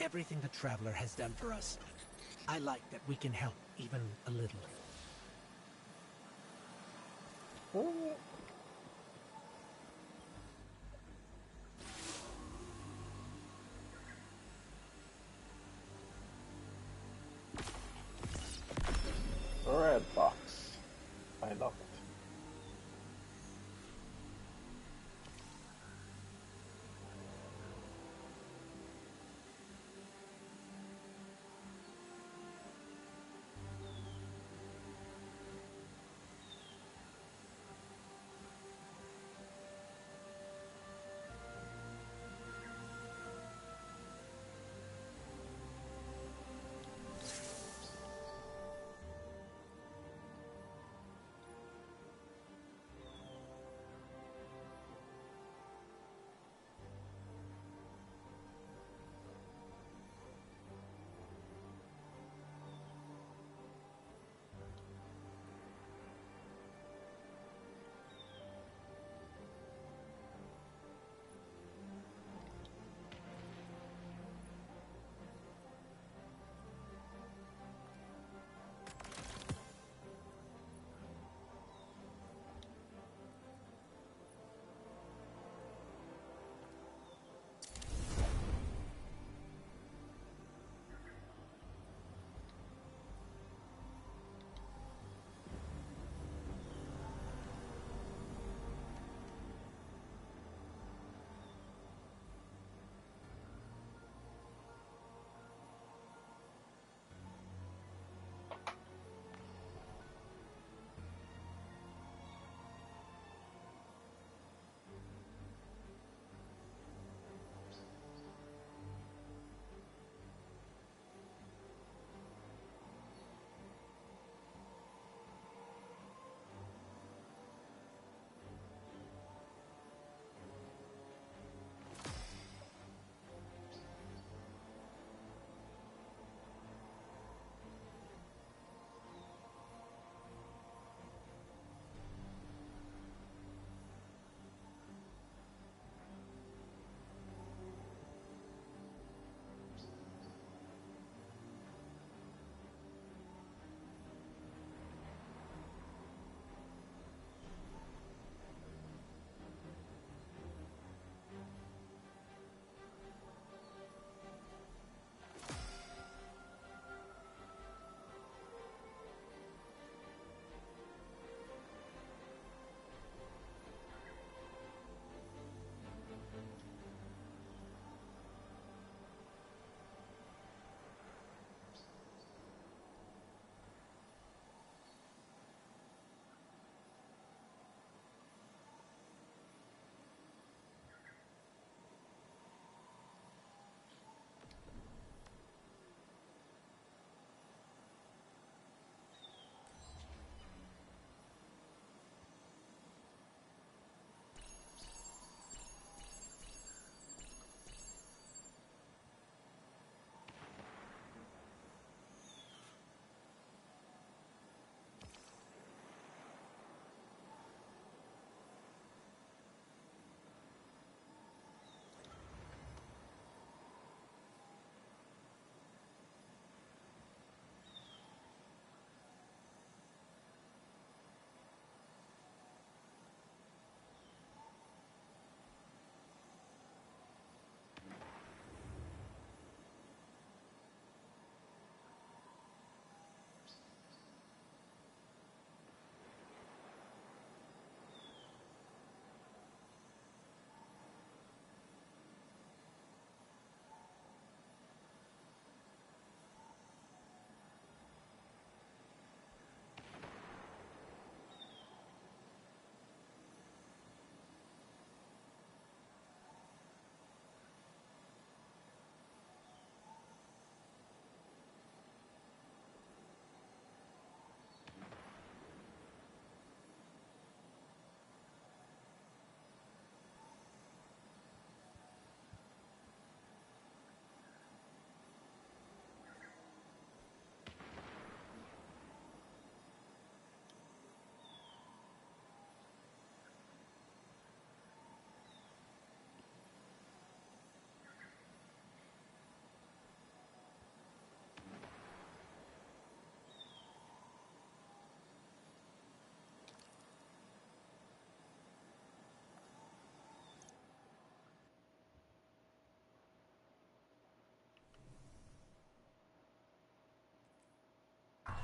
everything the Traveler has done for us. I like that we can help even a little. Red box. I love it.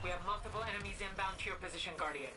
We have multiple enemies inbound to your position, Guardian.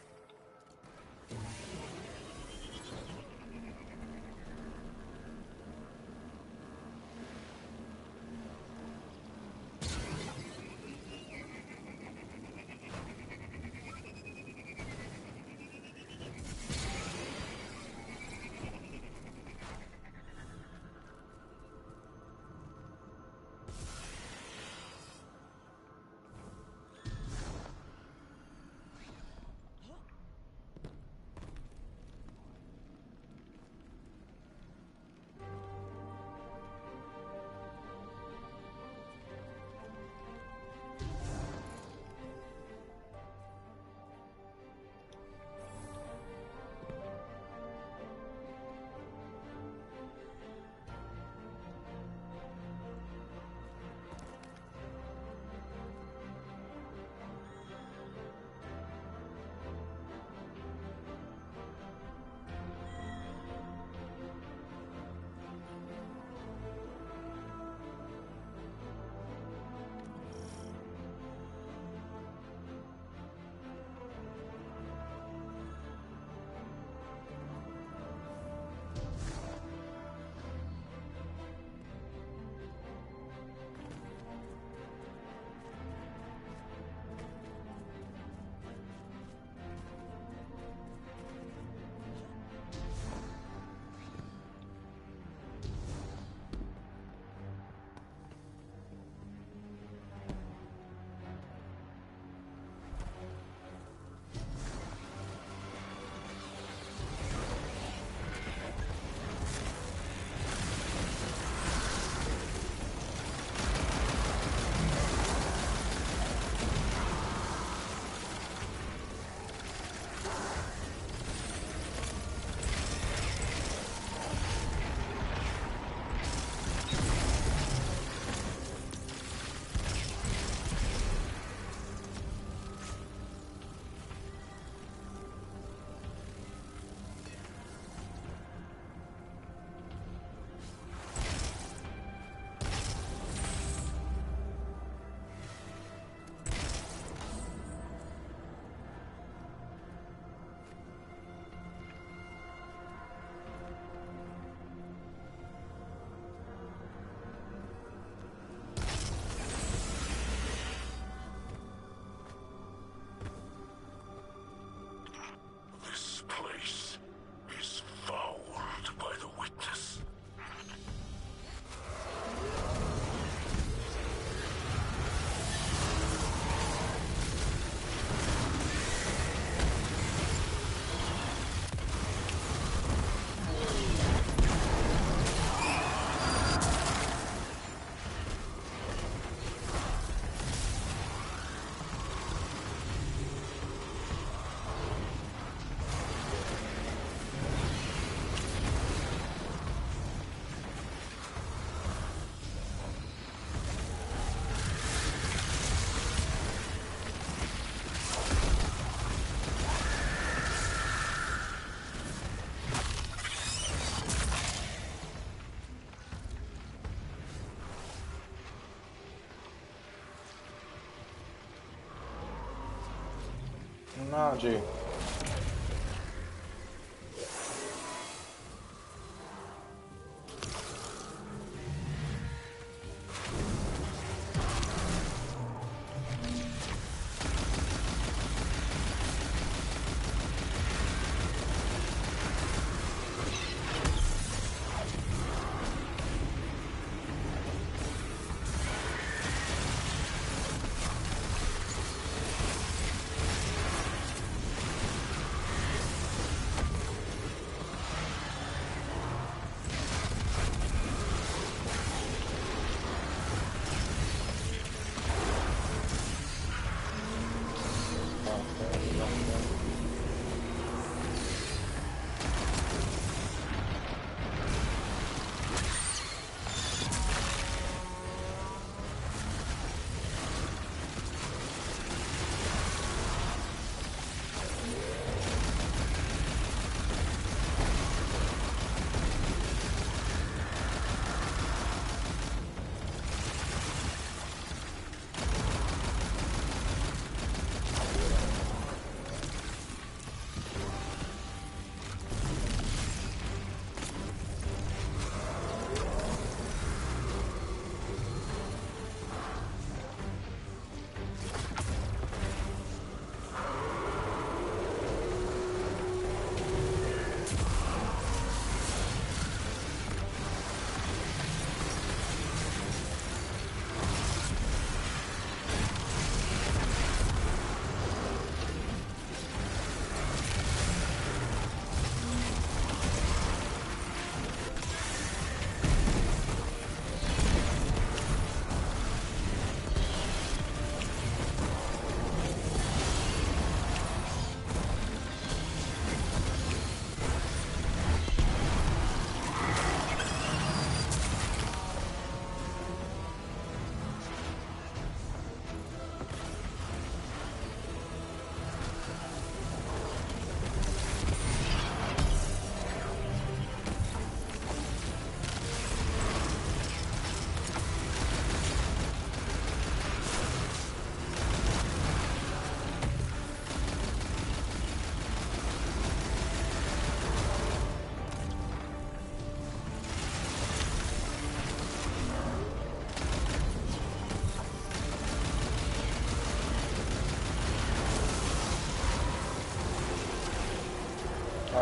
Nadzie.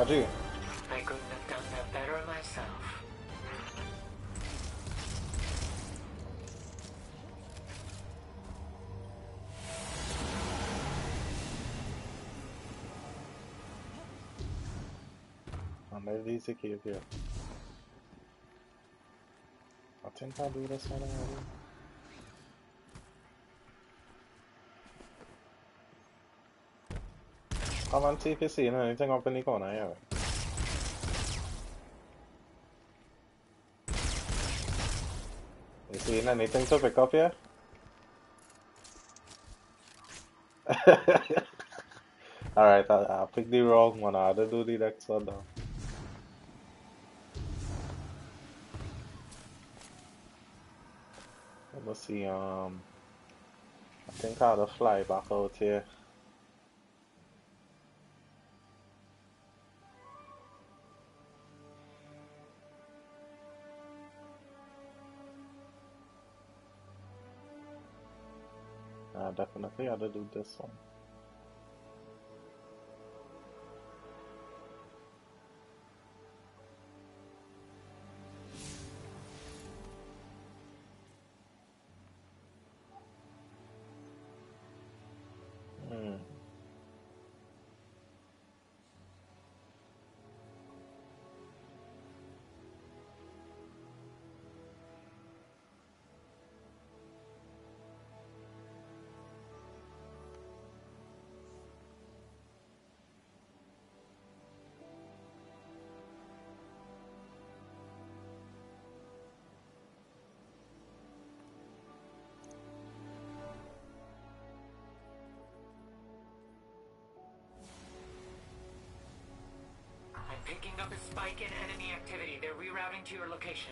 Haji. I couldn't have done that better myself. Maybe these are cave here. I think I'll do this one already. Come on, see if you see anything up in the corner here. You seeing anything to pick up here? Alright, I'll pick the wrong one. I had to do the next one now. Let me see, I think I had to fly back out here. Definitely had to do this one. Picking up a spike in enemy activity. They're rerouting to your location.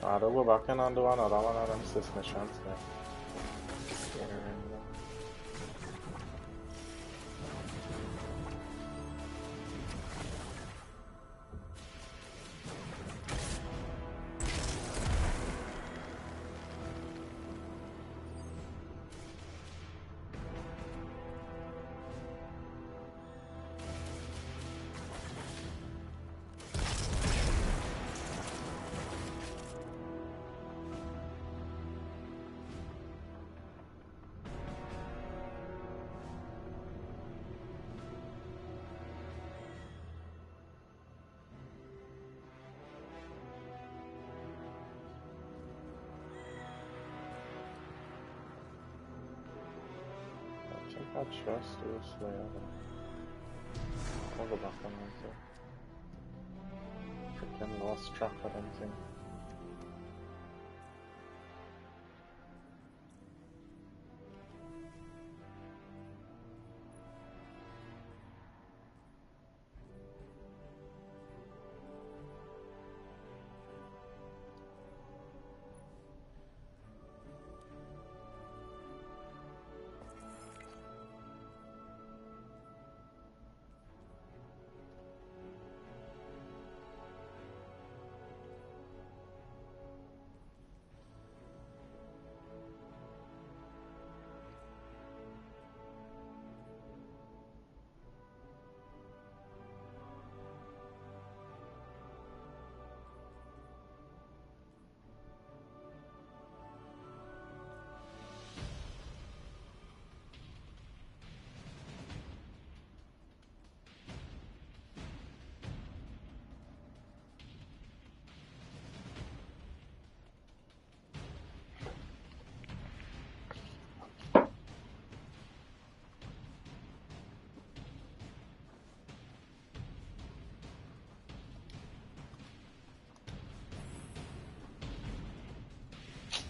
I'll go back in and do another one of them 6 missions there. I trust this layout. I'll go back on it. Freaking lost track of anything.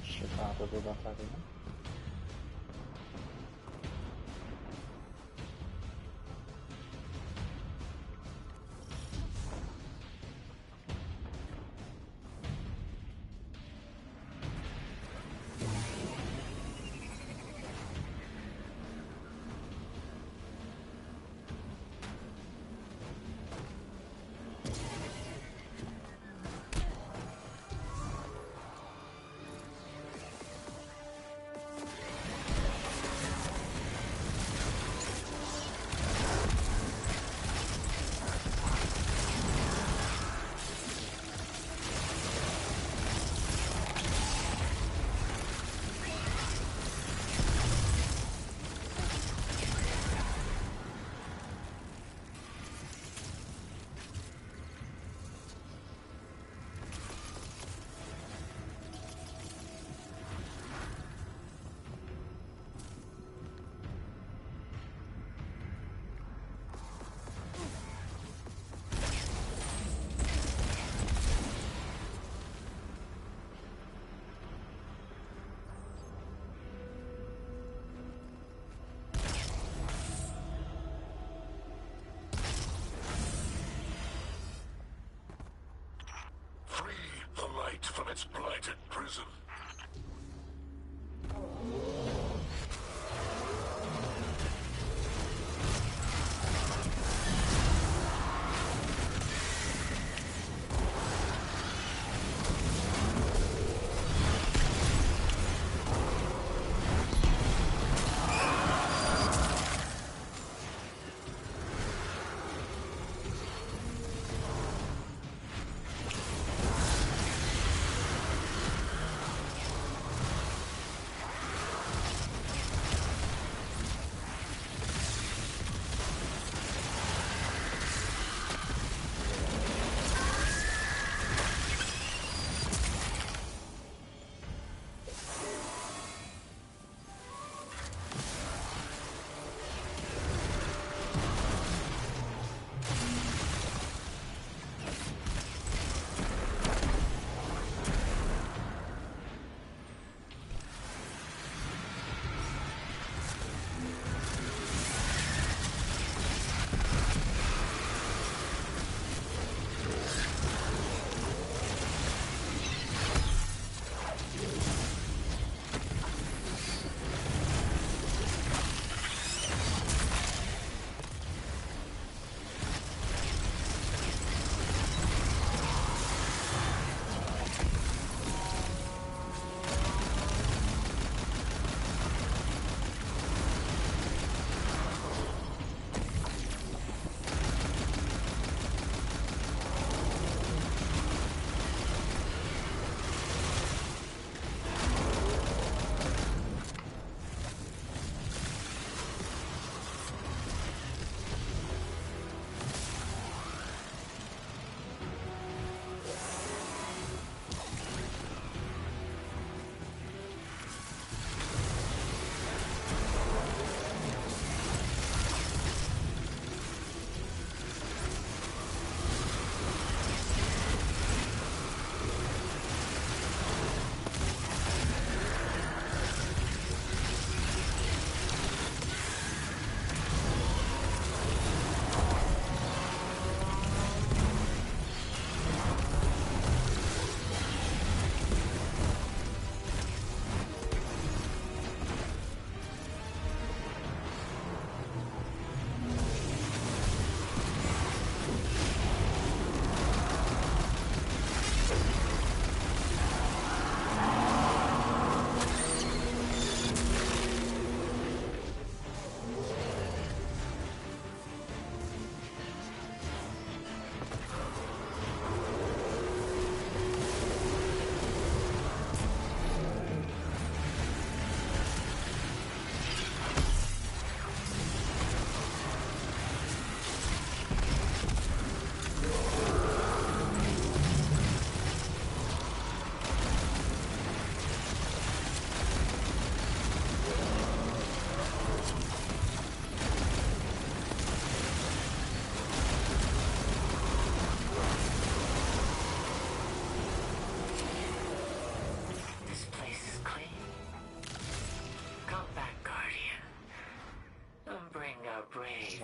Shit, I have to do that again.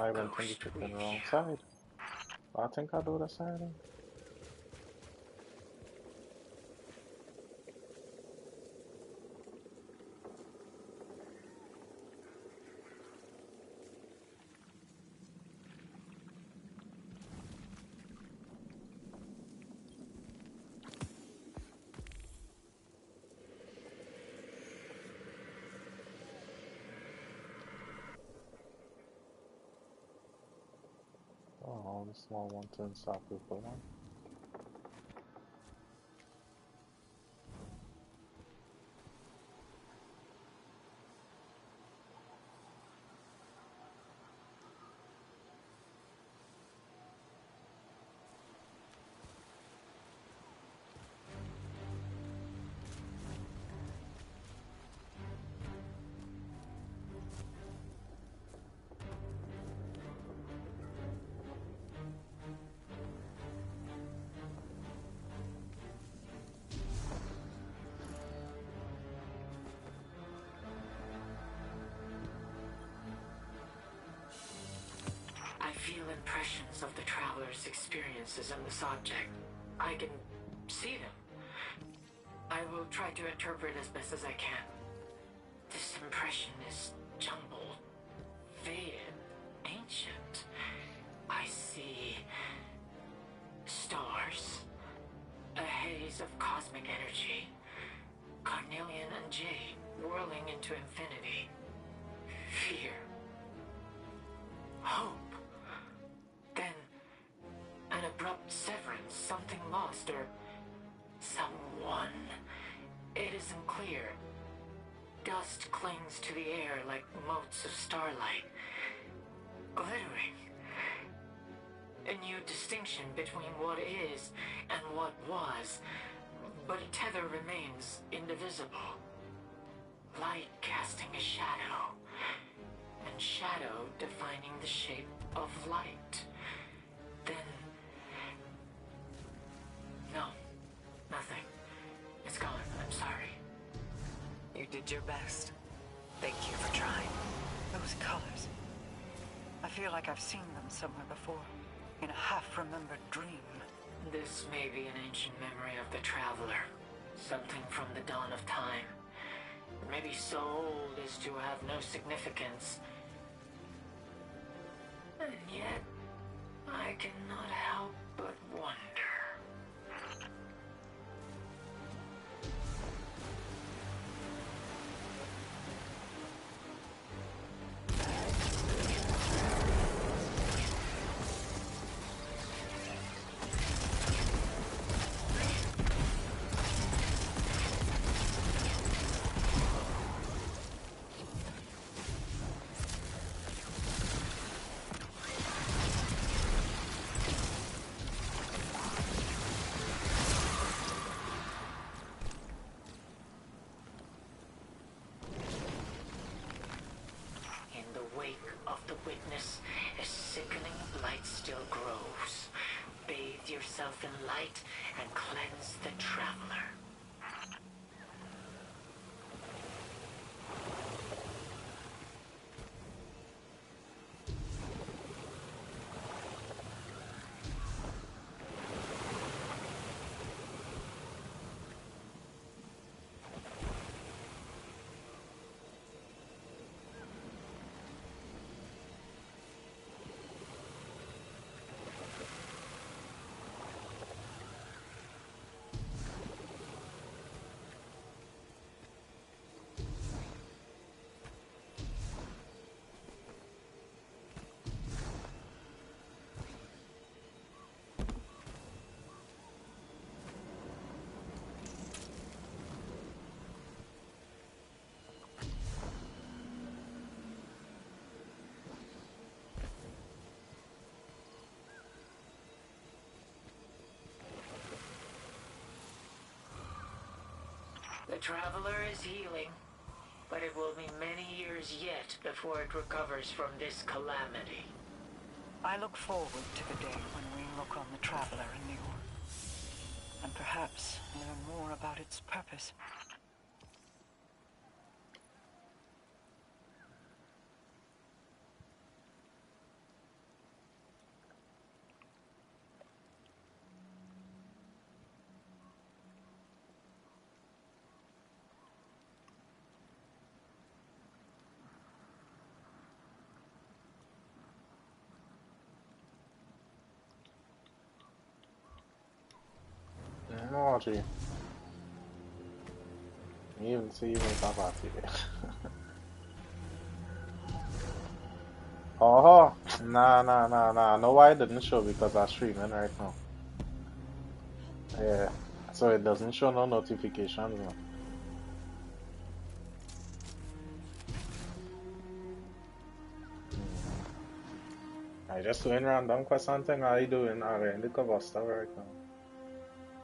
I even think we took the wrong side. I think I do the side. Oh, all the small ones and stop people one. I feel impressions of the traveler's experiences in this object. I can see them. I will try to interpret as best as I can. This impression is jumbled, faded, ancient. I see stars, a haze of cosmic energy, carnelian and jade whirling into infinity. Fear. Hope. Then, an abrupt severance, something lost, or someone. It isn't clear. Dust clings to the air like motes of starlight, glittering. A new distinction between what is and what was, but a tether remains indivisible. Light casting a shadow, and shadow defining the shape of light. Then... no, nothing. It's gone. I'm sorry. You did your best. Thank you for trying. Those colors. I feel like I've seen them somewhere before, in a half-remembered dream. This may be an ancient memory of the Traveler. Something from the dawn of time. Maybe so old as to have no significance. And yet, I cannot help but wonder. Witness, a sickening light still grows. Bathe yourself in light and cleanse the Traveler. The Traveler is healing, but it will be many years yet before it recovers from this calamity. I look forward to the day when we look on the Traveler anew, and perhaps learn more about its purpose. No, gee. You even see you make a party there. Oh, nah. I know why it didn't show because I'm streaming right now. Yeah, so it doesn't show no notifications. No. I just doing random question thing. I doing in the cover stuff right now,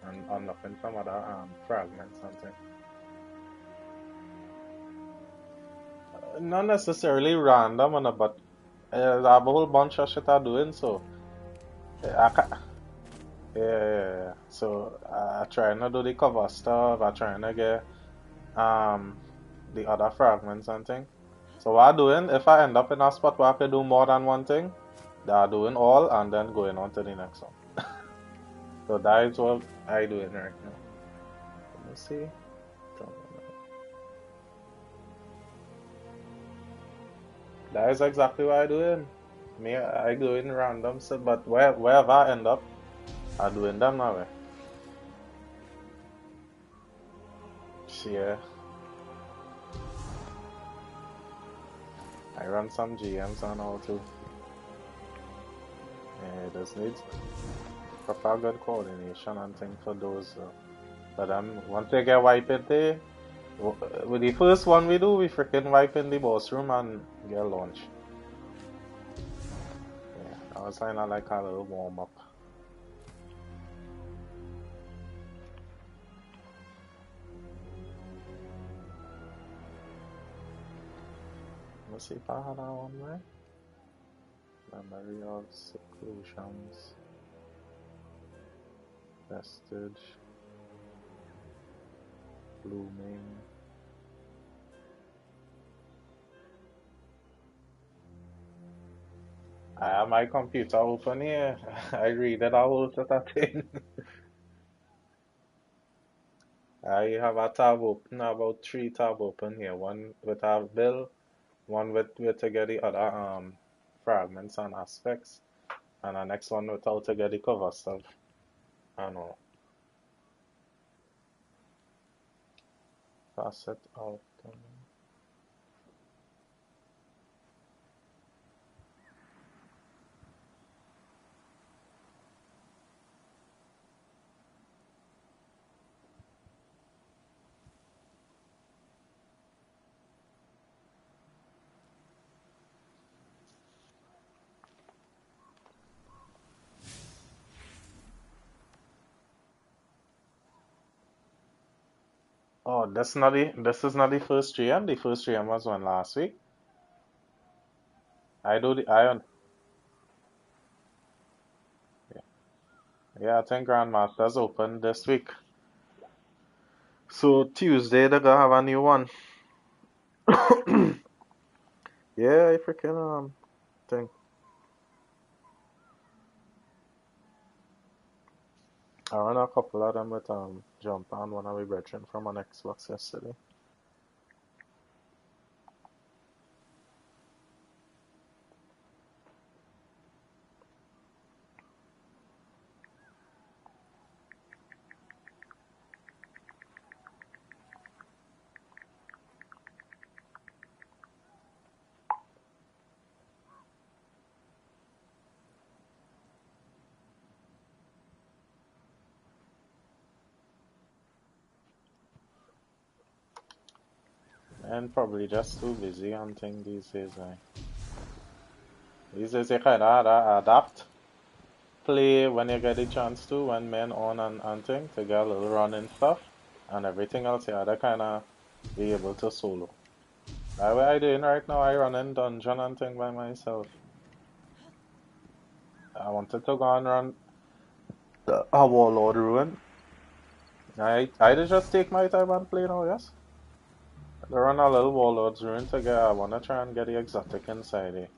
and unlocking some other fragments and things. Not necessarily random, but I have a whole bunch of shit I'm doing. So yeah. So I trying to do the cover stuff. I trying to get the other fragments and things. So what I'm doing, if I end up in a spot where I can do more than one thing, they're doing all and then going on to the next one. So that is what I doing right now. Let me see. That is exactly what I doing. I doing random stuff, but wherever I end up, I doing them now. Yeah. I run some GMs and all too. Yeah, it just needs proper good coordination and things for those. But once they get wiped there, with the first one we do, we freaking wipe in the boss room and get launch. Yeah, that was kinda like a little warm up. Let's see if I had that one right. Memory of seclusions. Vestige. Blooming. I have my computer open here. I read it all to that thing. I have a tab open, about 3 tabs open here. One with our bill, one with to get the other fragments and aspects, and the next one with how to get the cover stuff. I know. Facet out. Oh, this is not the first GM. The first GM was one last week. I do the iron. Yeah, I think Grandmaster's open this week. So Tuesday they're gonna have a new one. Yeah, I freaking think. I ran a couple of them with jump on one of my brethren from an Xbox yesterday. And probably just too busy on things these days. These days you kinda adapt. Play when you get the chance to, when men on and thing, to get a little running stuff. And everything else you gotta kinda be able to solo. That's what I doing right now. I run in dungeon and thing by myself. I wanted to go and run a Warlord Ruin. I did just take my time and play now, yes? I run a little Warlord's Ruin to get, I wanna try and get the exotic inside it.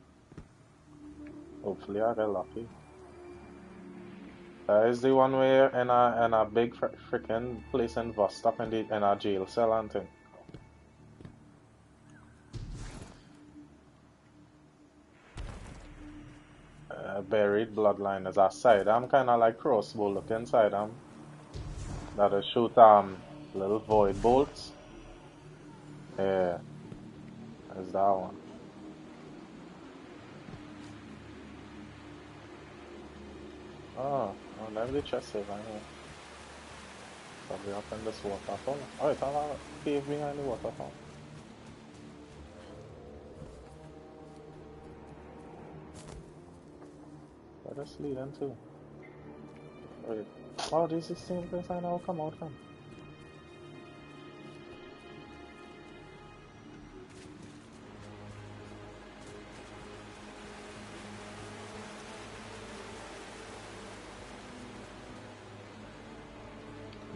Hopefully I get lucky. That is the one where in a big freaking place in Vostok in a jail cell and thing. Buried bloodline is a side. I'm kinda like crossbow looking side. That'll shoot little void bolts. Yeah, there's that one. Oh, let me just save right here. Probably up in this waterfall. Oh, it's all a cave behind the waterfall. Where does lead into? Wait. Oh, this is the same place I now come out from.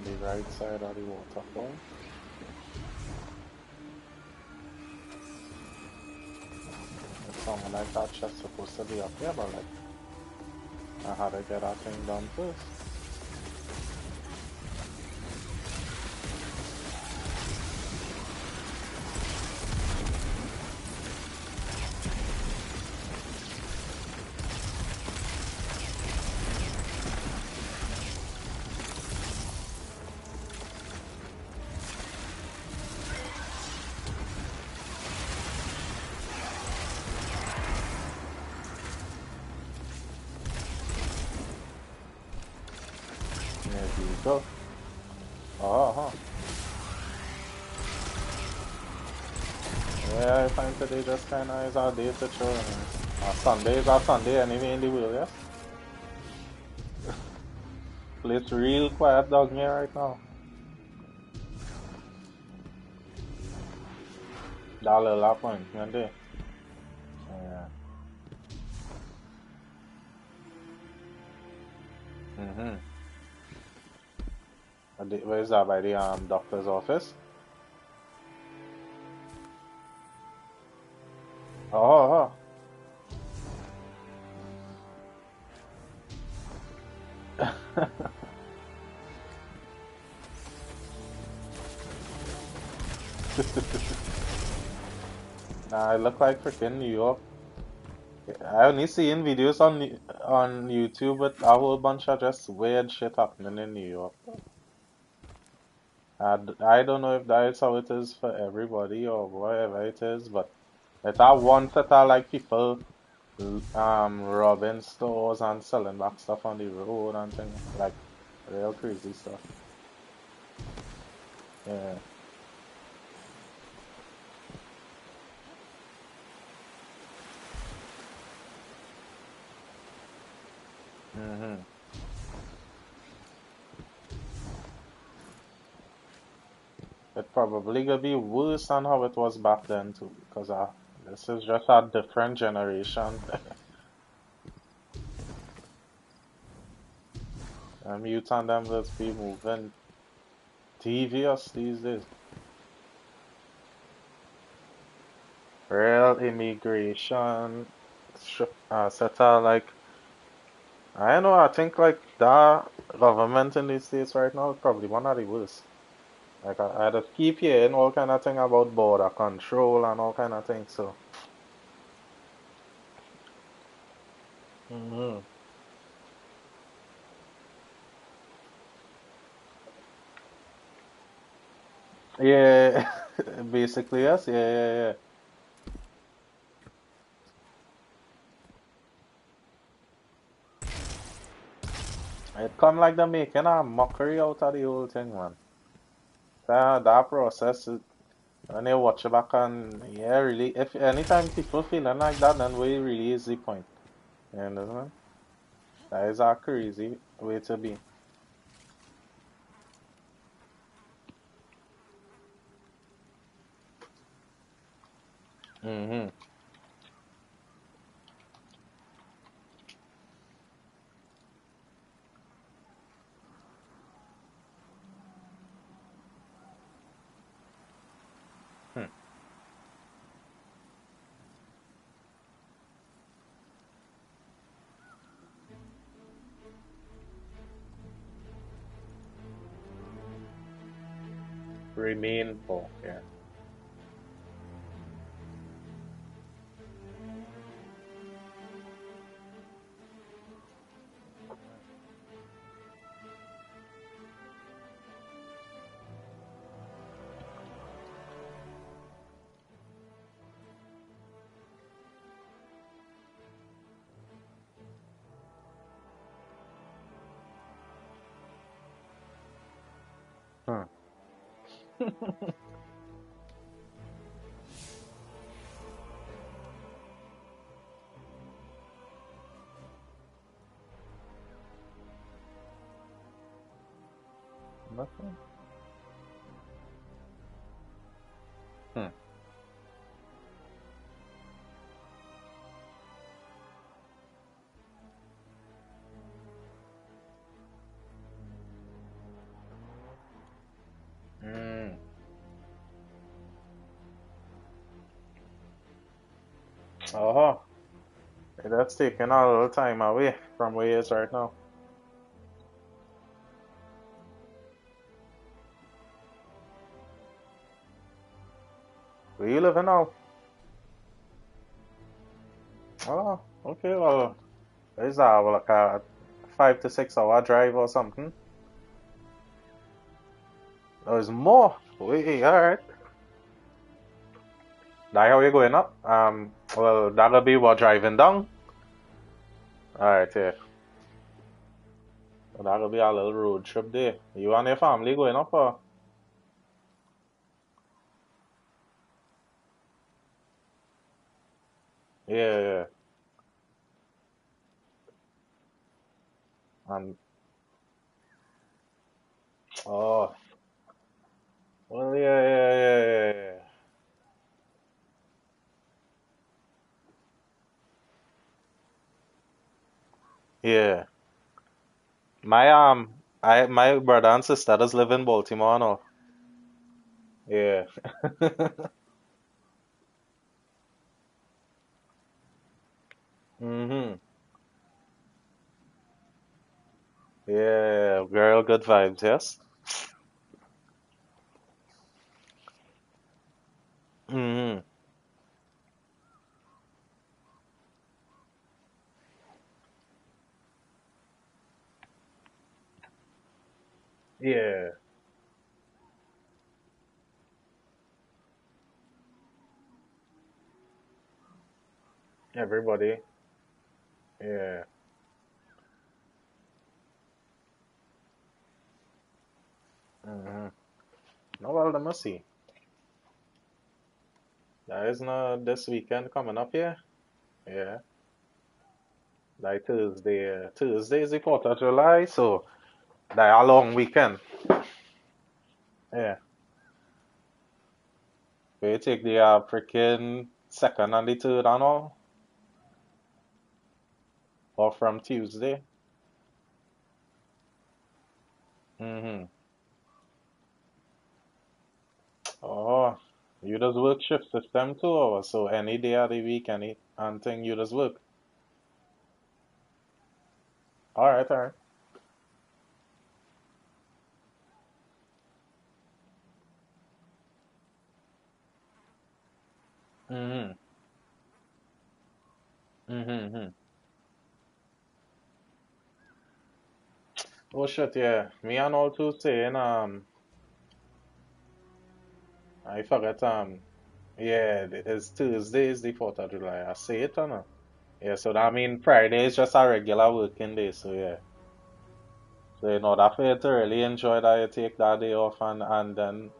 The right side of the waterfall. It's something like that just supposed to be up here, but like I had to get that thing done first. There you go. Oh, yeah, I find today just kinda is our day to chill. Sunday is our Sunday anyway in the wilderness. Place real quiet down here right now. That little appointment there. Yeah. Where is that? By the doctor's office? Oh. Nah, it look like freaking New York. I only seen videos on YouTube with a whole bunch of just weird shit happening in New York. I don't know if that is how it is for everybody or whatever it is, but it's that one set of like people robbing stores and selling back stuff on the road and things like real crazy stuff. Yeah. It probably gonna be worse than how it was back then too, because this is just a different generation. Youth and them will be moving devious these days. Real immigration, set of like, I don't know, I think like that government in the States right now is probably one of the worst. Like I just keep hearing all kind of thing about border control and all kind of things, so. Yeah, basically yes, yeah. It come like they're making a mockery out of the whole thing, man. That process, when you watch it back and yeah, really, if anytime people feeling like that, then we really is the point. You understand? That is a crazy way to be. Remain for, yeah. Nothing. Hmm. Mm. Oh, that's taking a little time away from where he is right now. Where you living now? Oh, okay. Well, is that like a 5 to 6 hour drive or something? There's more. Wait, alright. That how you going up? Well, that'll be what driving down. Alright, yeah. Well, that'll be a little road trip there. You and your family going up or? Yeah, yeah. And oh, well, yeah, yeah, yeah, yeah, yeah. Yeah. My brother and sister does live in Baltimore now. Yeah. Mhm. Yeah, girl, good vibes, yes. Mhm. Yeah. Everybody. Yeah. Mhm. No, well, let me see. There is no this weekend coming up here. Yeah. Like Tuesday. Tuesday is the 4th of July, so like a long weekend. Yeah. We take the freaking second and the third and all, or from Tuesday. Mhm. Oh, you just work shift system too, or so any day of the week, any and thing you just work. All right, all right. Mhm. Mhm. Mhm. Oh shit, yeah. Me and all too saying I forget yeah, it's Tuesday is the 4th of July. I say it or not? Yeah, so that mean Friday is just a regular working day, so yeah. So in order for you to really enjoy that, you take that day off and then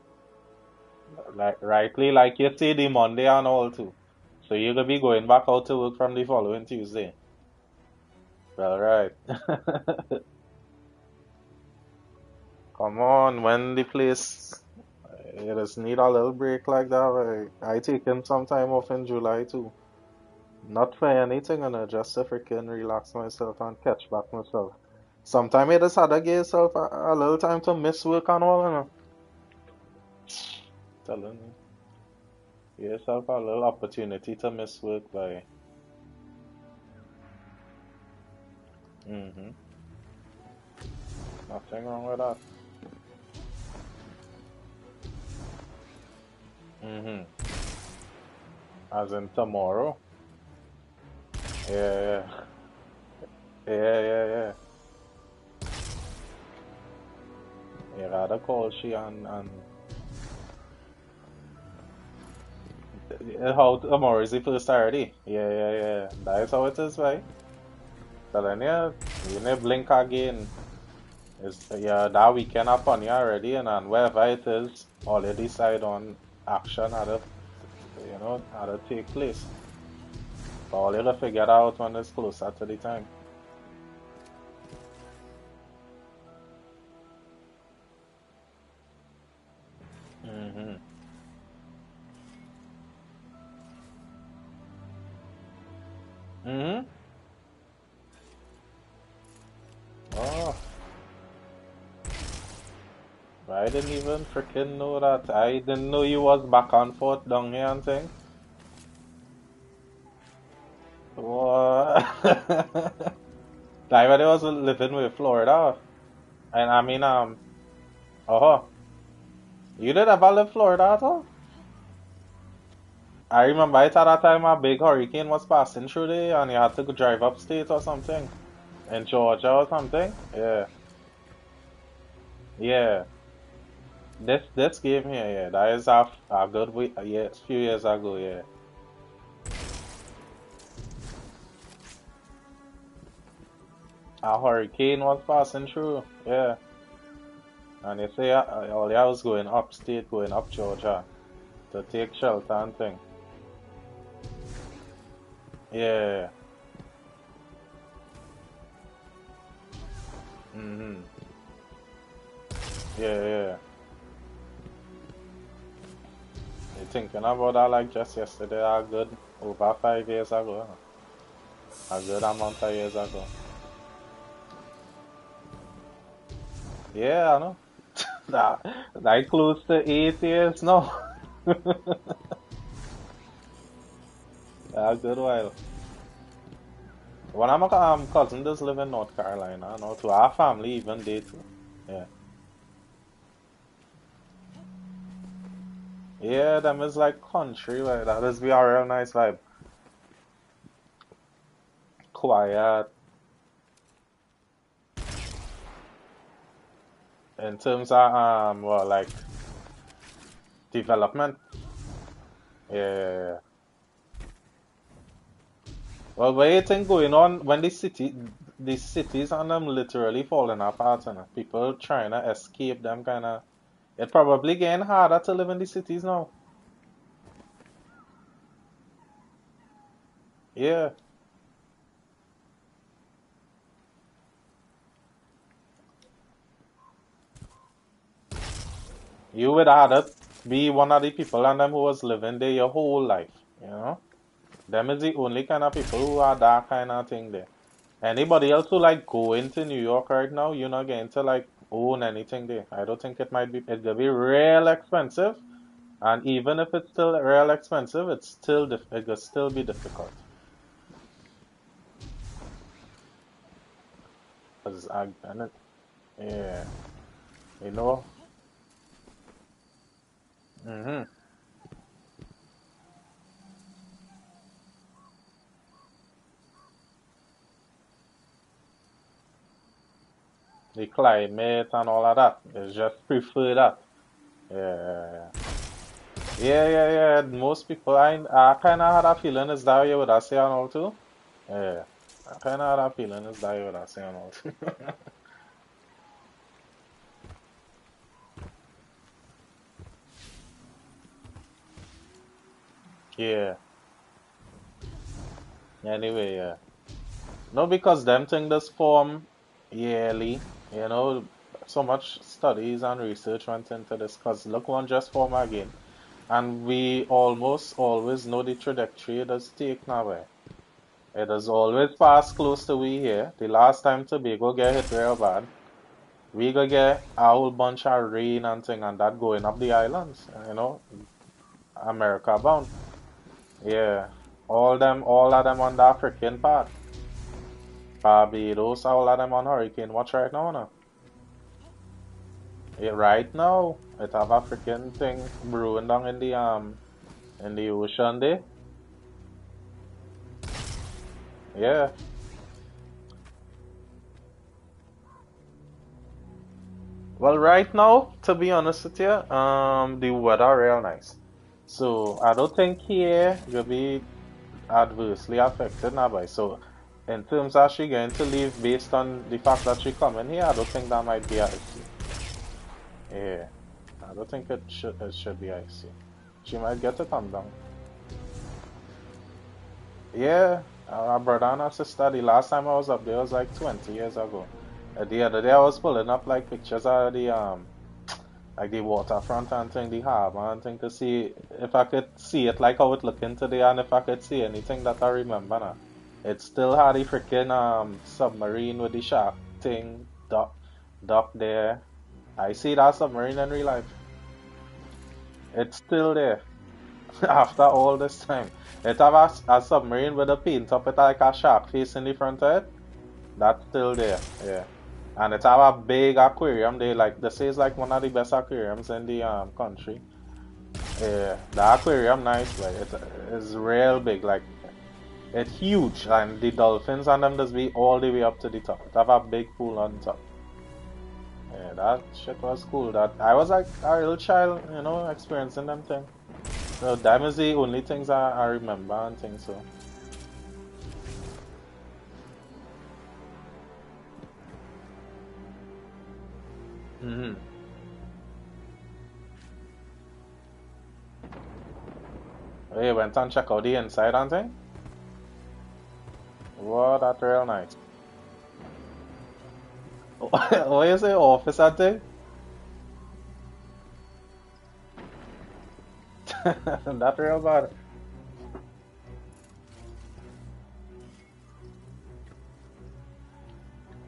like rightly like you say the Monday and all too. So you're gonna be going back out to work from the following Tuesday. Well, right. Come on, when the place you just need a little break like that. I taken some time off in July too. Not for anything, and just to freaking relax myself and catch back myself. Sometimes you just had to give yourself a little time to miss work and all, you know. Telling you. Give yourself a little opportunity to miss work by. Mm-hmm. Nothing wrong with that. Mm-hmm. As in tomorrow. Yeah, yeah. Yeah, yeah, yeah. You gotta call she and how tomorrow is the first already. Yeah, yeah, yeah. That is how it is, right? So then yeah, you need blink again. Is yeah, that weekend upon you already, and wherever it is, all you decide on action how to, how to take place. But all you gotta figure out when it's closer to the time. Mm-hmm. Mm-hmm. Oh, I didn't even freaking know that. I didn't know you was back and forth down here and thing. What? Like when I was living with Florida. And I mean, oh, you did ever live Florida at all? I remember it at that time a big hurricane was passing through there and you had to go drive upstate or something. In Georgia or something. Yeah. Yeah. This game here, yeah. That is a good week, yeah, few years ago, yeah. A hurricane was passing through, yeah. And you say all I was going upstate, going up Georgia to take shelter and thing. Yeah. Mm-hmm. Yeah, yeah. You thinking about that like just yesterday, a good over 5 years ago. A good amount of years ago. Yeah, I know. That close to 8 years now. A good while. One of my cousin does live in North Carolina, you know, to our family even they too. Yeah. Yeah, them is like country, like that is be a real nice vibe. Quiet. In terms of well like development. Yeah. Well, what you think going on when the cities and them literally falling apart and people trying to escape them kinda it probably getting harder to live in the cities now. Yeah. You would rather be one of the people and them who was living there your whole life, you know? Them is the only kind of people who are that kind of thing there. Anybody else who like going to New York right now, you're not getting to like own anything there. I don't think it's gonna be real expensive. And even if it's still real expensive, it will still be difficult. Cause yeah, you know. Mm-hmm. The climate and all of that. It's just prefer that. Yeah. Yeah. Most people, I kind of had a feeling is that you would have say and all too. Yeah. I kind of had a feeling is that you would have say and all too. Yeah. Anyway, yeah. No, because them thing does form yearly. You know, so much studies and research went into this. Cause look, one just form again. And we almost always know the trajectory it does take now. It does always pass close to we here. The last time Tobago get hit real bad, we go get a whole bunch of rain and thing and that going up the islands, you know, America bound. Yeah. All of them on the African part. Barbados, all of them on hurricane watch right now, no? Yeah, right now, it have African thing brewing down in the ocean there. Yeah. Well, right now, to be honest with you, the weather real nice. So I don't think here will be adversely affected now by so in terms of she going to leave based on the fact that she coming here, I don't think that might be icy. Yeah, I don't think it should be icy. She might get to come down. Yeah, our brother and our sister, the last time I was up there was like 20 years ago. The other day I was pulling up like pictures of the like the waterfront and thing, the harbor and thing to see if I could see it like how it looking today and if I could see anything that I remember now. It still had the freaking submarine with the shark thing dock there. I see that submarine in real life. It's still there after all this time. It have a submarine with a paint up it like a shark face in the front of it. That's still there, yeah. And it have a big aquarium. They like this is like one of the best aquariums in the country. Yeah, the aquarium nice, like it is real big, like it's huge, and the dolphins and them just be all the way up to the top. It have a big pool on top. Yeah, that shit was cool. That I was like a little child, you know, experiencing them things. So that is the only things I remember and things so. We went and check out the inside and thing. Wow, that's real nice. What you say, office and thing? That's real bad.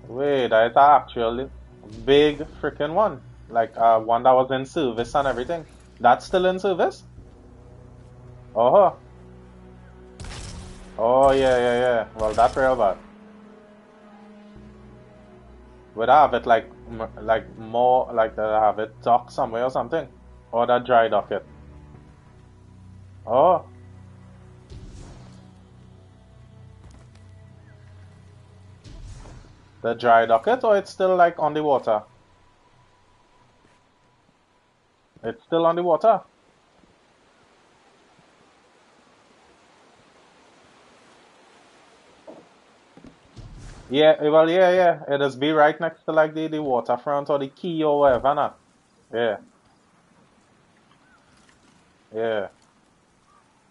Wait, that's actually big freaking one. Like one that was in service and everything. That's still in service? Oh. Oh yeah, yeah, yeah. Well, that's real bad. Would I have it like more like have it dock somewhere or something? Or that dry dock it? Oh. The dry dock it or it's still like on the water? It's still on the water. Yeah, well, yeah, yeah. It is be right next to like the waterfront or the quay or whatever, nah. Yeah, yeah.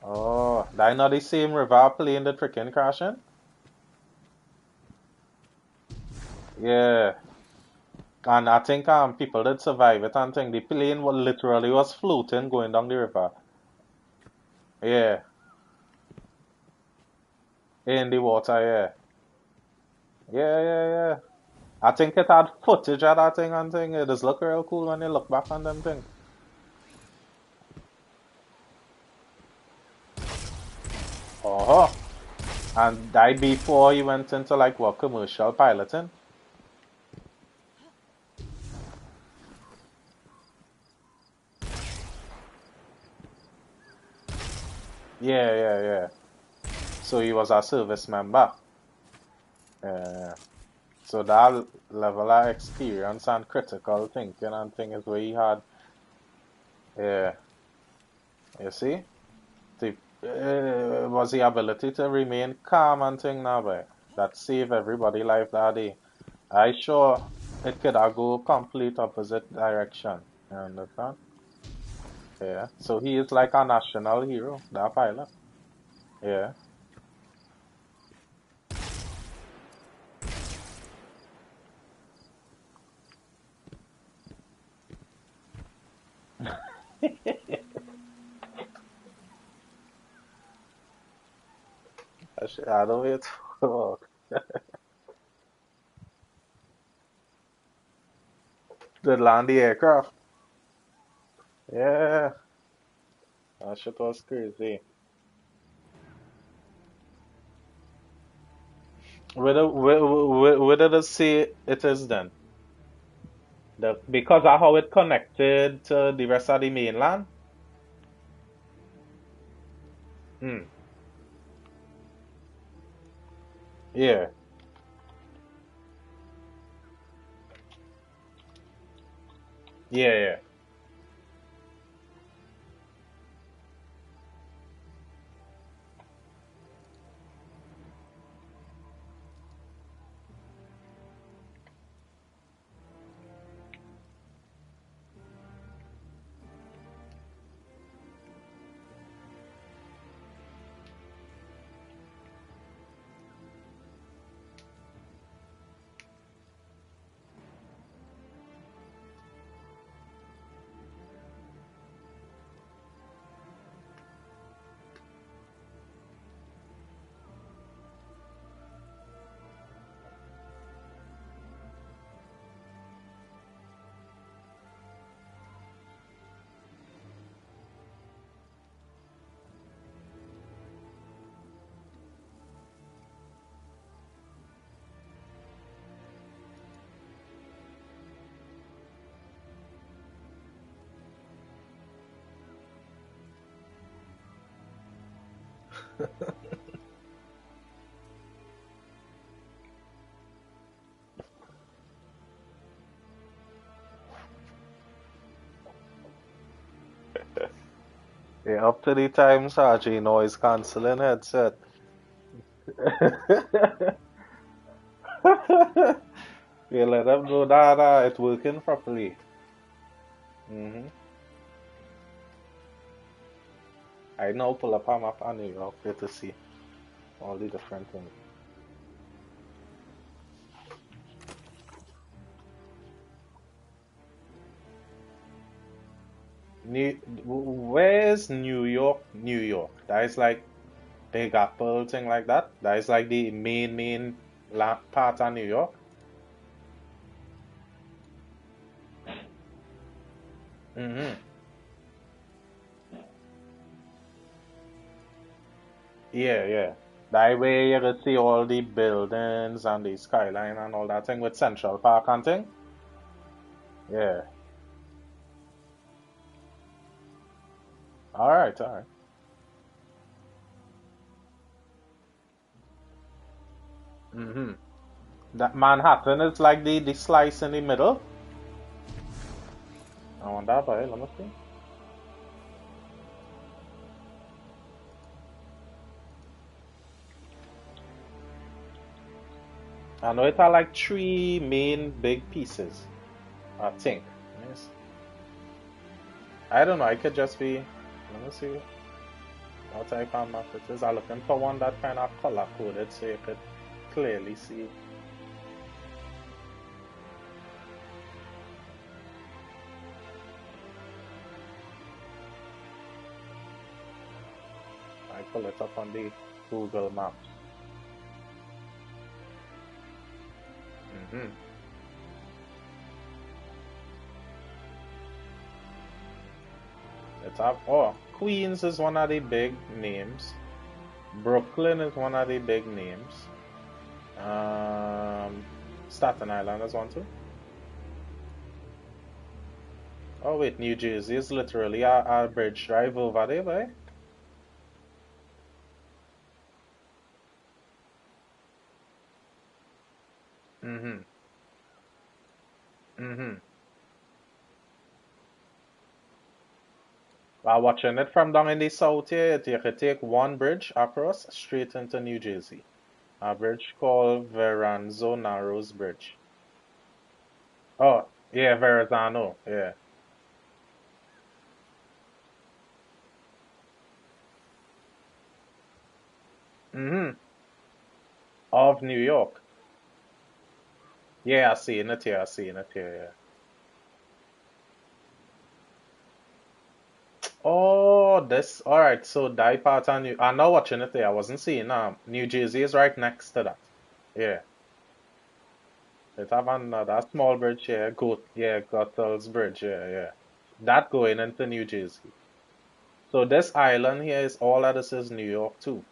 Oh, that not the same river plane the freaking crashing? Yeah. And I think people did survive it and think the plane was literally was floating going down the river. Yeah. In the water, yeah. Yeah, yeah, yeah. I think it had footage of that thing and thing. It just look real cool when you look back on them thing. Oh, and that before you went into like what commercial piloting? Yeah, yeah, yeah. So he was a service member. Yeah. So that level of experience and critical thinking and thing is where he had. Yeah. You see? The was the ability to remain calm and thing now, boy. That saved everybody life that day. I sure it could have go complete opposite direction. You understand? Yeah. So he is like a national hero, that pilot. Yeah. I don't wait to land the aircraft. Yeah. That shit was crazy. Where did it say it is then? Because of how it connected to the rest of the mainland? Hmm. Yeah. Yeah, yeah. Yeah, up to the time Saji noise cancelling headset. Yeah, let them know that it's working properly. Hmm I now pull up a map on New York here to see all the different things. Where's New York? New York. That is like Big Apple thing like that. That is like the main part of New York. Hmm Yeah, yeah. That way you can see all the buildings and the skyline and all that thing with Central Park and thing. Yeah. All right, all right. Mm-hmm. That Manhattan is like the slice in the middle. I want that, boy. Let me see. I know it are like three main big pieces. I think. Yes. I don't know. I could just be. Let me see what type of map it is. I'm looking for one that kind of color coded so you could clearly see. I pull it up on the Google Maps. Hmm It's up. Oh, Queens is one of the big names. Brooklyn is one of the big names. Staten Island is one too. Oh wait, New Jersey is literally a bridge drive over there, boy. Mm-hmm. Mm-hmm. While watching it from down in the south here, you could take one bridge across straight into New Jersey. A bridge called Verrazano Narrows Bridge. Oh, yeah, Verrazano, yeah. Mm-hmm. Of New York. Yeah, I seen it here, I seen it here, yeah. Oh, this, alright, so that part of I'm not watching it there, I wasn't seeing, New Jersey is right next to that. Yeah. It have another small bridge here, Goethals Bridge, yeah, yeah. That going into New Jersey. So this island here is all of this is New York too.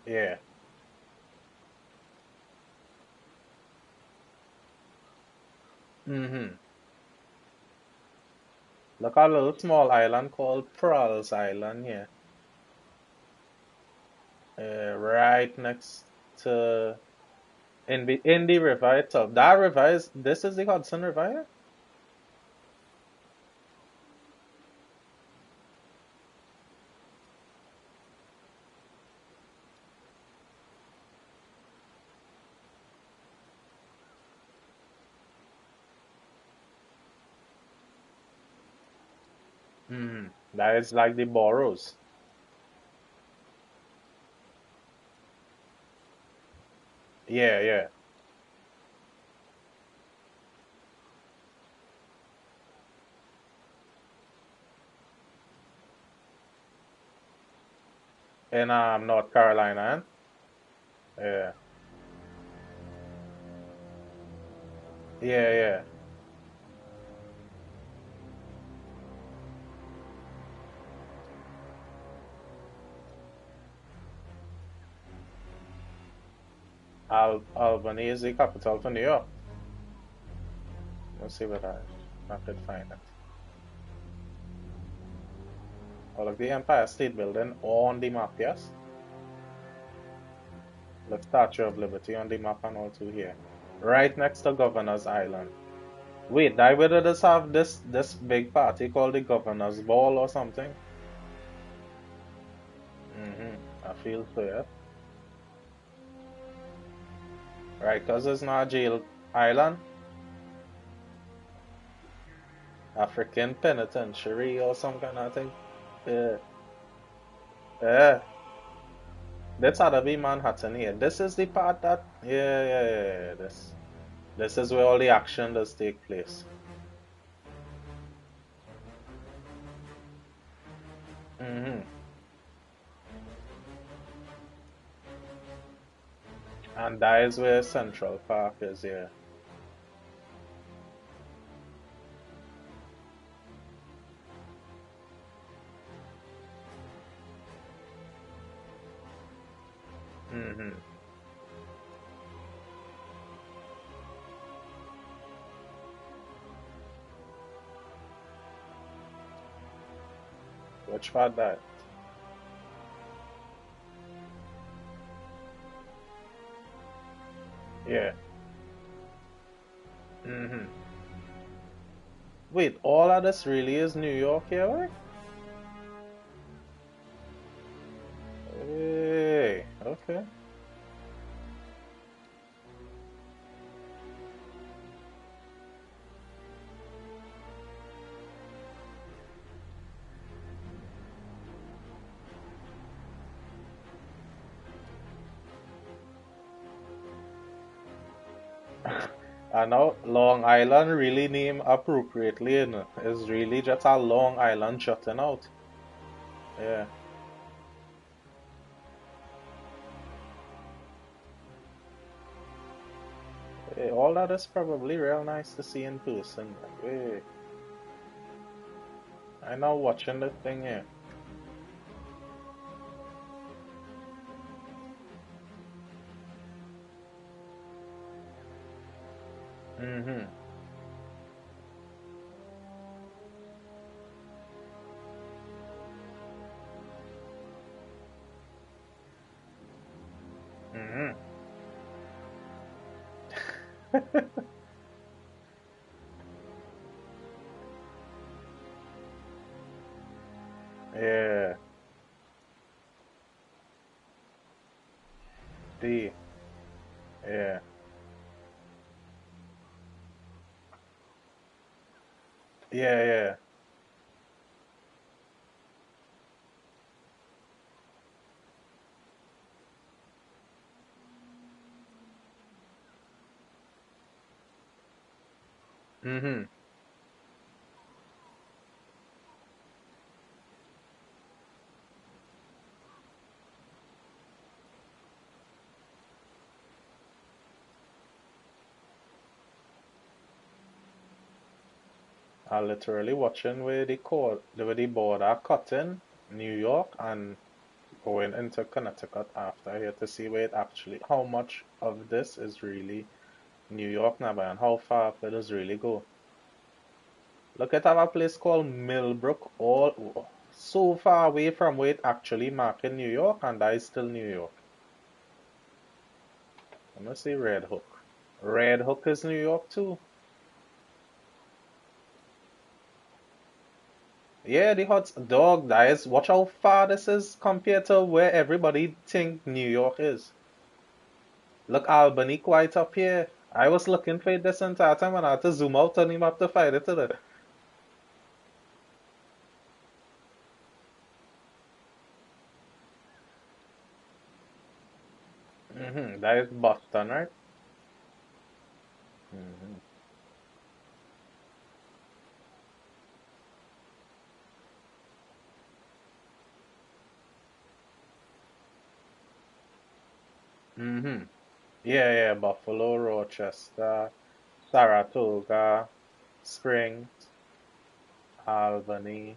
Yeah. Mm-hmm. Look at a little small island called Pearls Island here. Right next to in the river itself. That river is this is the Hudson River here? Mm-hmm. That is like the boroughs. Yeah, yeah. In North Carolina. Yeah. Yeah, yeah. Albany is the capital to New York. Let's see what I could find it. All of the Empire State Building on the map, yes? The Statue of Liberty on the map and all too here. Right next to Governor's Island. Wait, I would just have this big party called the Governor's Ball or something. I feel fair. Right, cause it's not jail island. African penitentiary or some kind of thing. Yeah. Yeah. That's how to be Manhattan here. This is the part that yeah. This is where all the action does take place. And that is where Central Park is, yeah. Which part that? Yeah. Wait, all of this really is New York here, right? Hey, okay. I know Long Island really named appropriately, you know. It's really just a Long Island jutting out. Yeah. Hey, all that is probably real nice to see in person. Like, hey. I know watching the thing here. Mm-hmm. Yeah. D. Yeah. Yeah. Mm-hmm. I literally watching where the border cutting New York and going into Connecticut after here to see where it actually how much of this is really New York now and how far up it does really go. Look at our place called Millbrook, all so far away from where it actually marking New York, and that is still New York. I'm gonna say Red Hook. Red Hook is New York too. Yeah, the hot dog, that is. Watch how far this is compared to where everybody think New York is. Look, Albany quite up here. I was looking for it this entire time and I had to zoom out on him up to find it today. That is Boston, right? Mm-hmm. Mm-hmm. Yeah, Buffalo, Rochester, Saratoga, Springs, Albany.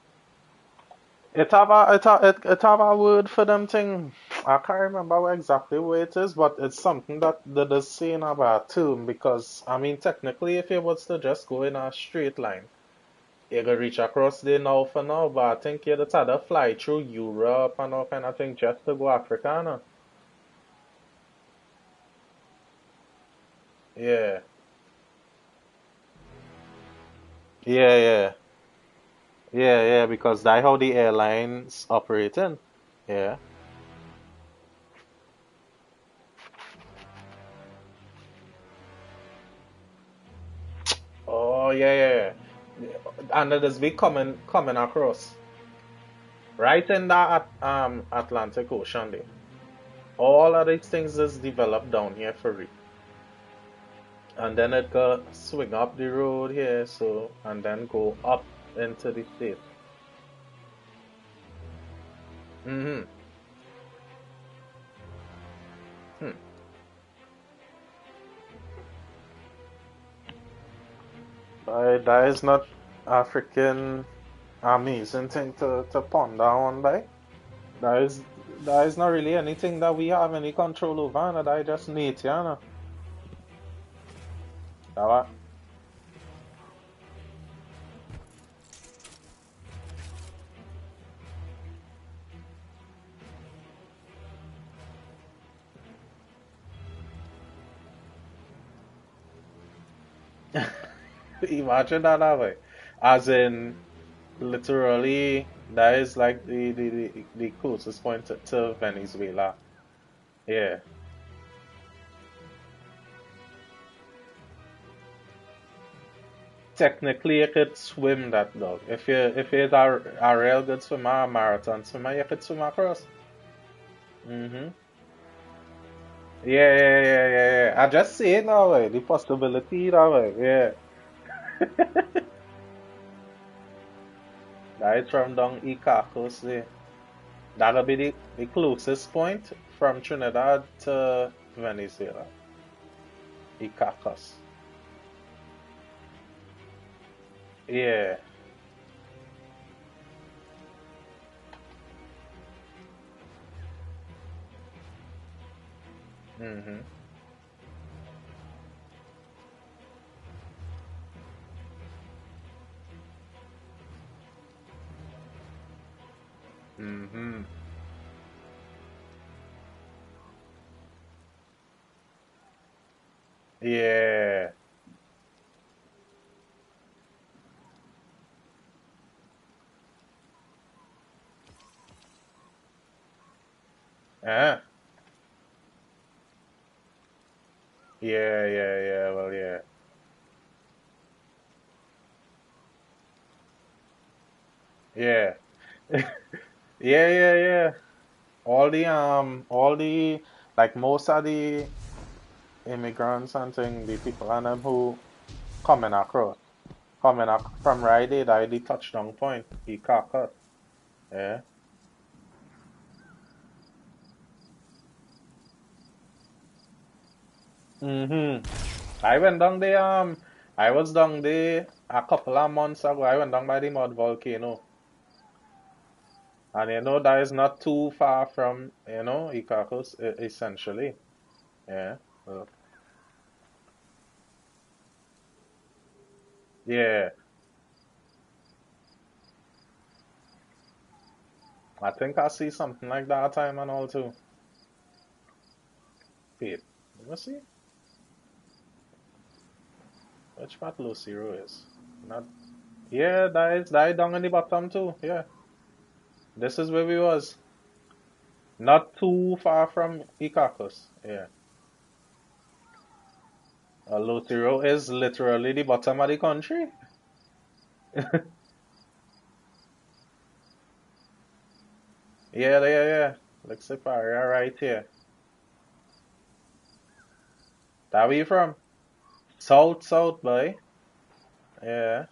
It have a word for them thing. I can't remember exactly where it is, but it's something that they is saying about term because I mean technically if it was to just go in a straight line, you could reach across there now for now, but I think you'd have to fly through Europe and all kind of thing just to go Africa, no? Yeah. Yeah, yeah. Yeah, yeah, because that's how the airlines operating. Yeah. Oh yeah, yeah, yeah. And it is be coming across. Right in that Atlantic Ocean there. All of these things is developed down here for it. And then it go swing up the road here, so and then go up into the state. Mm-hmm. Hmm. That is not a freaking amazing thing to ponder on by. That is not really anything that we have any control over, and that just nature, you know. That what? Imagine that way. As in literally, that is like the closest point to Venezuela. Yeah. Technically, you could swim that dog. If you're a real good swimmer, a marathon swimmer, you could swim across. Mm-hmm. Yeah, yeah, yeah, yeah, yeah. I just see it that way. The possibility that way. Yeah. That is from down Icacos there. That'll be the closest point from Trinidad to Venezuela. Icacos. Yeah. Mm-hmm. Mm-hmm. Yeah. Ah. Yeah, yeah, yeah. Well, yeah. Yeah. Yeah, yeah, yeah. All the like most of the immigrants and thing, the people and them who coming across, coming ac from right there, that the touchdown point, the Caracas. Yeah. Mm-hmm. I went down there, I was down there a couple of months ago. I went down by the mud volcano. And you know that is not too far from, you know, Icacos, essentially. Yeah. Well, yeah. I think I see something like that time and all too. Wait, let me see which part Lucero is. Not yeah, that is down in the bottom too. Yeah. This is where we was. Not too far from Icacos. Yeah. Lucero is literally the bottom of the country. Yeah, yeah, yeah. Looks like area right here. That where you from? South, south, boy. Yeah.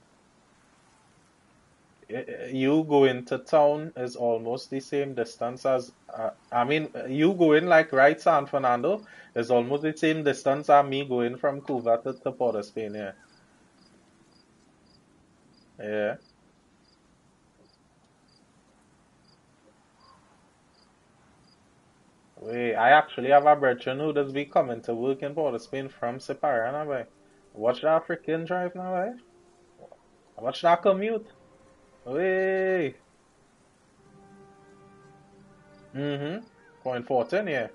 You going to town is almost the same distance as I mean you going like right San Fernando is almost the same distance as me going from Cuba to Port of Spain. Yeah. Yeah. Wait, I actually have a brethren who does be coming to work in Port of Spain from Separana, boy. Watch that freaking drive now, boy. Watch that commute. Wait. Mm-hmm. Point 14, yeah.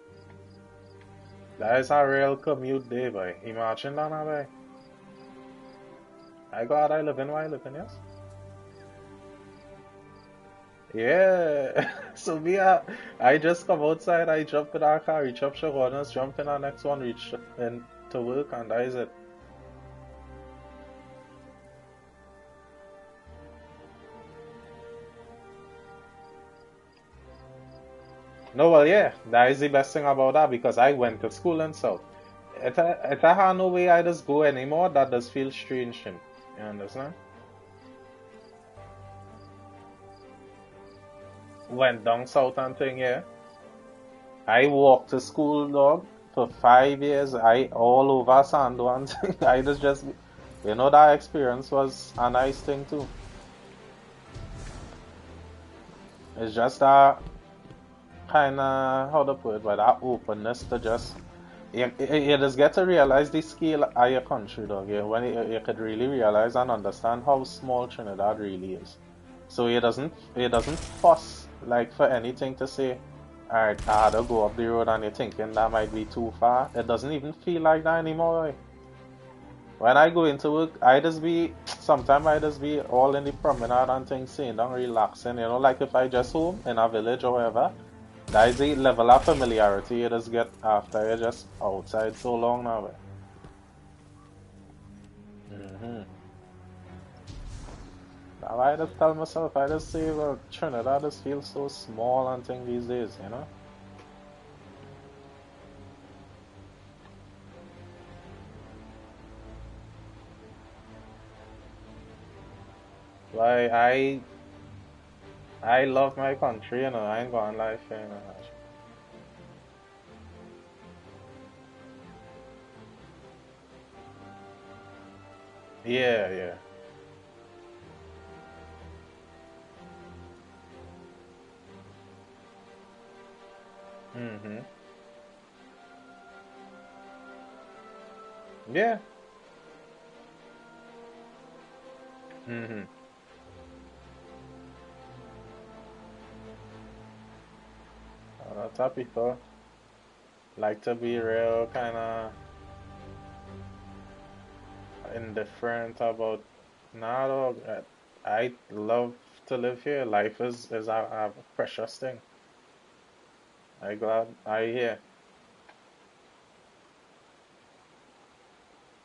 That is a real commute day, boy. Imagine that now, boy. I got I live in where I live in, yes? Yeah. So me, I just come outside, I jump in our car, reach up Shagonas, jump in our next one, reach in to work, and that is it. No, well, yeah, that is the best thing about that because I went to school in South. If I had no way I just go anymore, that does feel strange to me. You understand? Went down south and thing, yeah. I walked to school, dog, for 5 years. I all over Sando and thing. I just, you know, that experience was a nice thing too. It's just that kind of, how to put it, but that openness to just, you just get to realize the scale of your country, dog. Yeah, when you could really realize and understand how small Trinidad really is. So it doesn't fuss like for anything to say, alright, I had to go up the road and you're thinking that might be too far. It doesn't even feel like that anymore. Right? When I go into work, sometimes I just be all in the promenade and things, sitting down, relaxing, you know, like if I just home in a village or whatever. That is the level of familiarity you just get after you're just outside so long now. Mm-hmm. Now I just tell myself, I just say, well, Trinidad just feels so small and thing these days, you know? Like I love my country, you know, I ain't gonna lie for you, know. Yeah, yeah. Mm-hmm. Yeah. Mm-hmm. That's how people like to be real kinda indifferent about nah dog. I love to live here. Life is a precious thing. I glad I hear.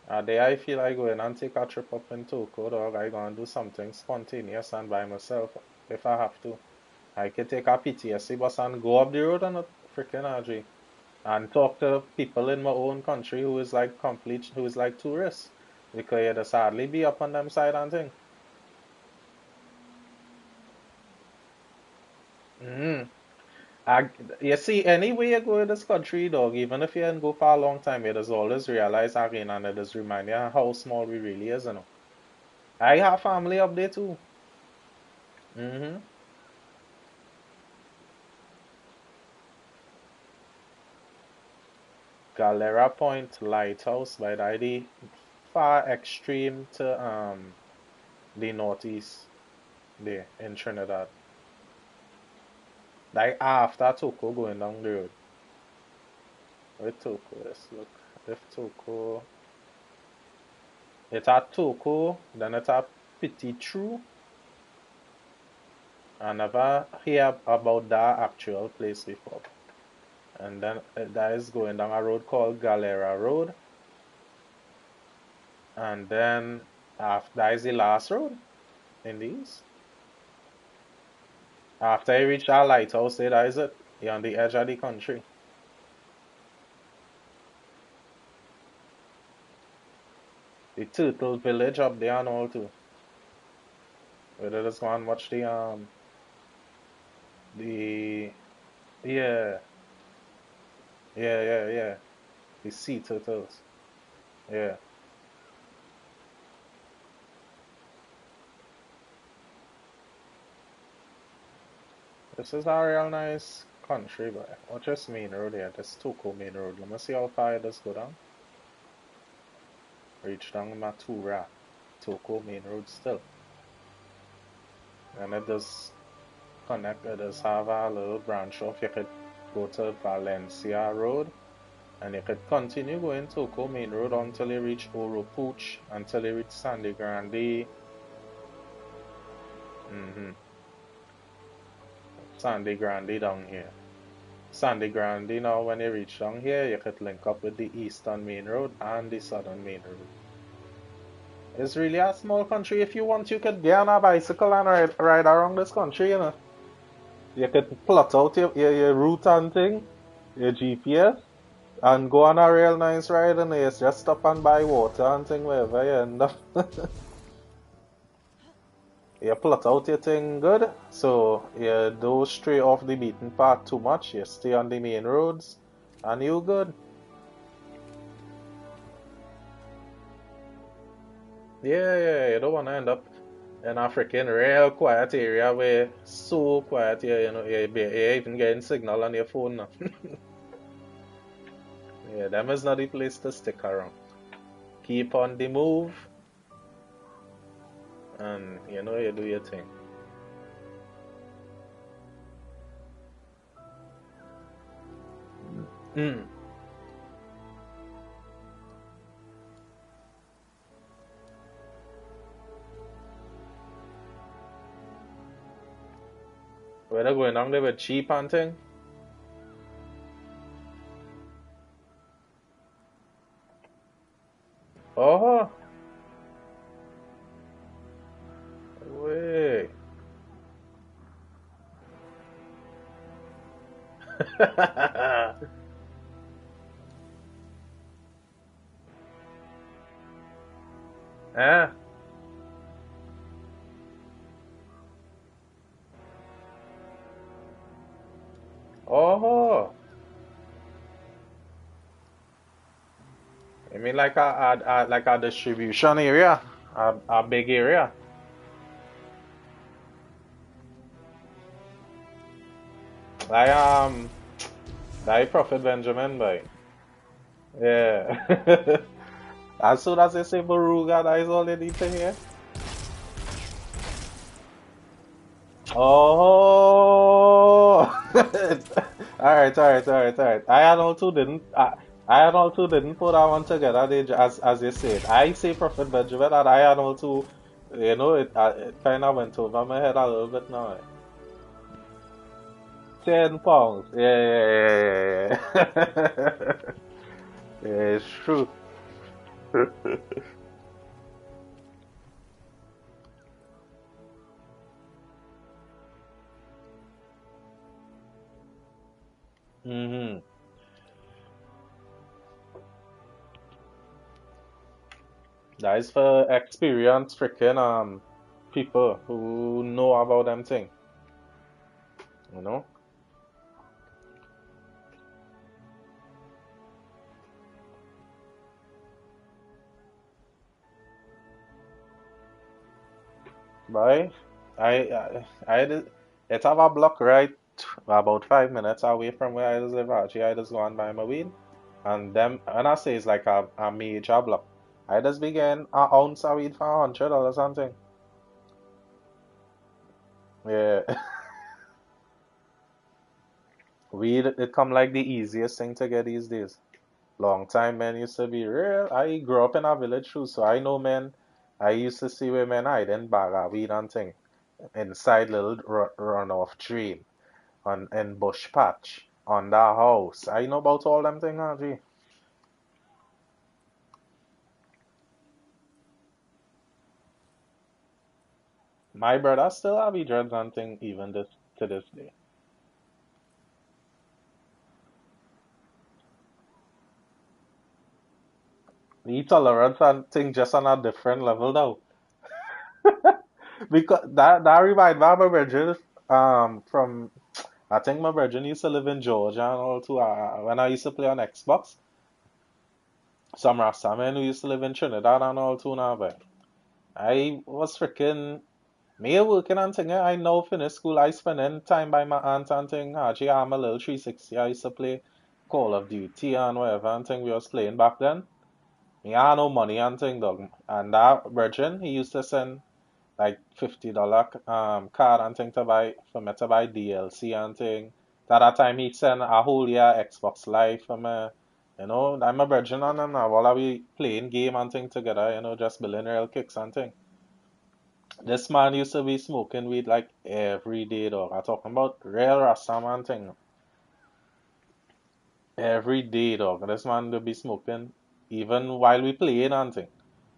A day I feel like going and take a trip up in Toko, dog, I gonna do something spontaneous and by myself if I have to. I can take a PTSD bus and go up the road on a freaking RG and talk to people in my own country who is like tourists. Because you just hardly be up on them side and thing. Mm. I, you see, anywhere you go in this country, dog, even if you didn't go for a long time, you just always realize again and it just remind you how small we really is, you know. I have family up there too. Mm-hmm. Galera Point Lighthouse by the far extreme to the northeast there in Trinidad. Like after Toko going down the road. Where Toko? Let's look. If Toko, it's at Toko, then it's at Petit True. I never hear about that actual place before. And then that is going down a road called Galera Road. And then after that is the last road in the east. After you reach that lighthouse, there, that is it. You're on the edge of the country. The Turtle Village up there and all too. Where they just go and watch the yeah, yeah. The sea turtles. Yeah. This is a real nice country, but what just main road here? This Toko main road. Let me see how far it does go down. Reach down Matura. Toko main road still. And it does connect, it does have a little branch off. You could go to Valencia Road. And you could continue going Toko main road until you reach Oropouche, until you reach Sandy Grande. Sandy Grande down here. Sandy Grande now, when you reach down here, you could link up with the eastern main road and the southern main road. It's really a small country. If you want, you could get on a bicycle and ride around this country, you know. You could plot out your route and thing, your GPS, and go on a real nice ride, and you just stop and buy water and thing wherever you end up. You plot out your thing good, so you don't stray off the beaten path too much, you stay on the main roads, and you good. Yeah, you don't want to end up in a freaking real quiet area where so quiet, you know, you're even getting signal on your phone now. Yeah, them is not the place to stick around. Keep on the move, and you know, you do your thing. Where they going down there with cheap and thing? Oh, wait. Eh? Oh, you mean like a distribution area, a big area? Like like Prophet Benjamin, boy. Yeah. As soon as they say Baruga, that is all they need to hear. Oh. Alright. I and all two didn't put that one together. As you said, I say Prophet Benjamin, and I and all two, you know, it kind of went over my head a little bit now. 10 pounds. Yeah. Yeah, it's true. hmm That is for experienced freaking people who know about them thing, you know. Bye. It have a block right about 5 minutes away from where I live. Actually, I just go and buy my weed, and them and I say it's like a major block. I just be getting an ounce of weed for $100 something. Yeah, weed it come like the easiest thing to get these days. Long time men used to be real. I grew up in a village too, so I know men. I used to see where men hide in bag of weed and thing inside little runoff drain on in bush patch on that house. I know about all them things, G. My brother still have he dreads and thing even this to this day. He tolerance and thing just on a different level now. Because that remind me of my virgin from I think my virgin used to live in Georgia and all too when I used to play on Xbox. Some Rasta men who used to live in Trinidad and all too now, but I was freaking Me working and thing, I now finish school, I spending time by my aunt and thing. Actually, I'm a little 360. I used to play Call of Duty and whatever and thing we was playing back then. Me had no money and thing, dog. And that virgin, he used to send like $50 card and thing to buy for me to buy DLC and thing. That time he sent a whole year Xbox Live for me. You know, I'm a virgin on him now. While we playing game and thing together, you know, just building real kicks and thing. This man used to be smoking weed like every day, dog. I'm talking about real Rasta man thing. Every day, dog. This man would be smoking even while we playing and thing.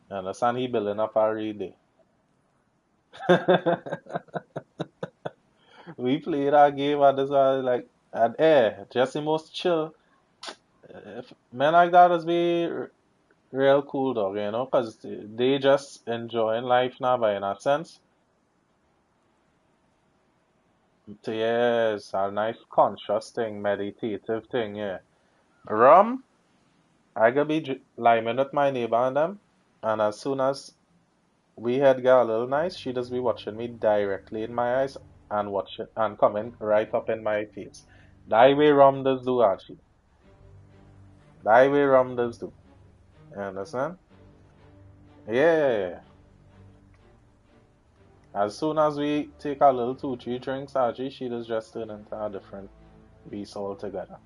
You understand? He building up every day. We played that game and this was like, and just the most chill. If, men like that is be real cool, dog, you know, because they just enjoying life now, by in that sense. So, yes, a nice conscious thing, meditative thing, yeah. Rum, I could be liming with my neighbor and them, and as soon as we had got a little nice, she just be watching me directly in my eyes and watching and coming right up in my face. That way rum does do actually. That way rum does do. You understand? Yeah. As soon as we take a little 2, 3 drinks, actually, she just turn into a different beast altogether.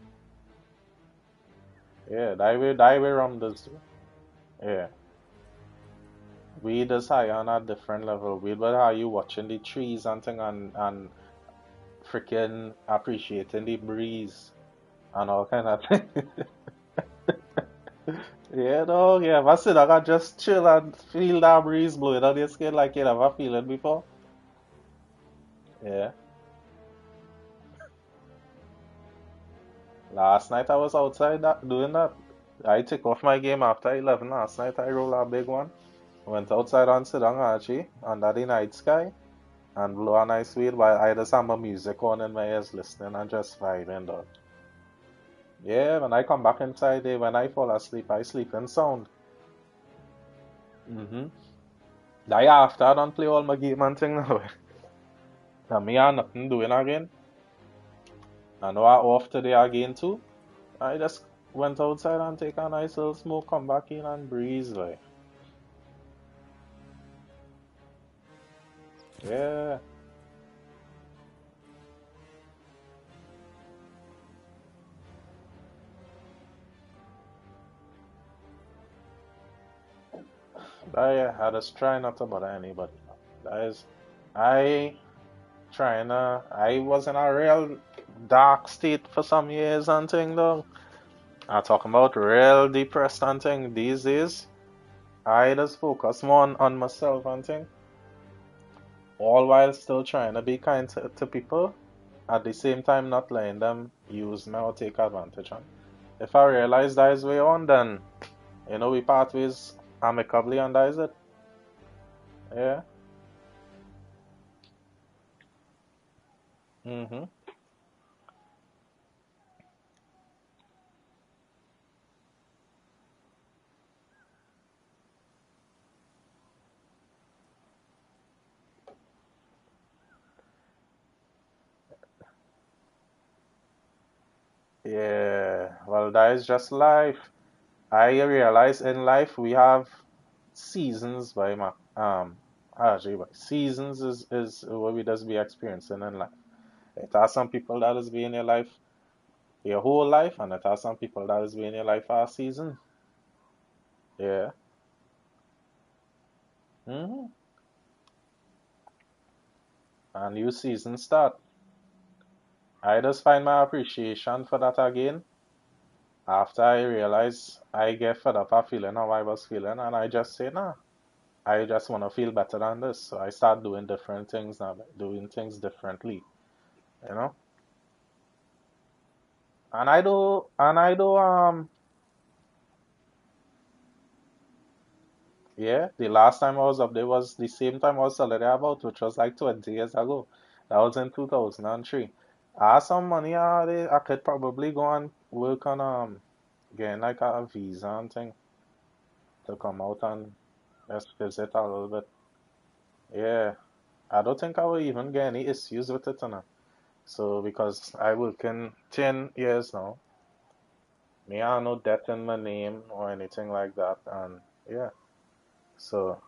Yeah, that way rum does do. Yeah. Weed is high on a different level. Weed but how you watching the trees and thing and freaking appreciating the breeze and all kind of thing. Yeah, dog, yeah. But sit I can just chill and feel that breeze blowing on your skin like you never feel it before. Yeah. Last night I was outside doing that. I took off my game after 11 last night. I rolled a big one. Went outside on sit down actually under the night sky and blow a nice weed while I just have my music on in my ears listening and just vibing, dog. Yeah, when I come back inside there, when I fall asleep, I sleep in sound. Mm-hmm. That after I don't play all my game and thing now. And me have nothing doing again. I know I off today again too. I just went outside and take a nice little smoke, come back in and breeze like. Yeah. I just try not to bother anybody. That is, I I was in a real dark state for some years and thing though. I'm talking about real depressed and thing these days. I just focus more on myself and thing. All while still trying to be kind to people. At the same time not letting them use me or take advantage on. If I realize that is way on, then you know we part ways amicably and that is it. Yeah. Mm-hmm. Yeah. Well, that is just life. I realize in life we have seasons by my actually by seasons is what we just be experiencing in life. It has some people that is be in your life your whole life and it has some people that is be in your life for a season. Yeah. Mm-hmm. And new season start. I just find my appreciation for that again after I realize I get fed up of feeling how I was feeling and I just say nah. I just want to feel better than this. So I start doing different things now, doing things differently, you know? And I do yeah, the last time I was up there was the same time I was telling you about, which was like 20 years ago. That was in 2003. I had some money already. I could probably go and work on getting like a visa and thing to come out and just visit a little bit. Yeah. I don't think I will even get any issues with it, you know. So because I work in 10 years now, me I have no debt in my name or anything like that, and yeah. So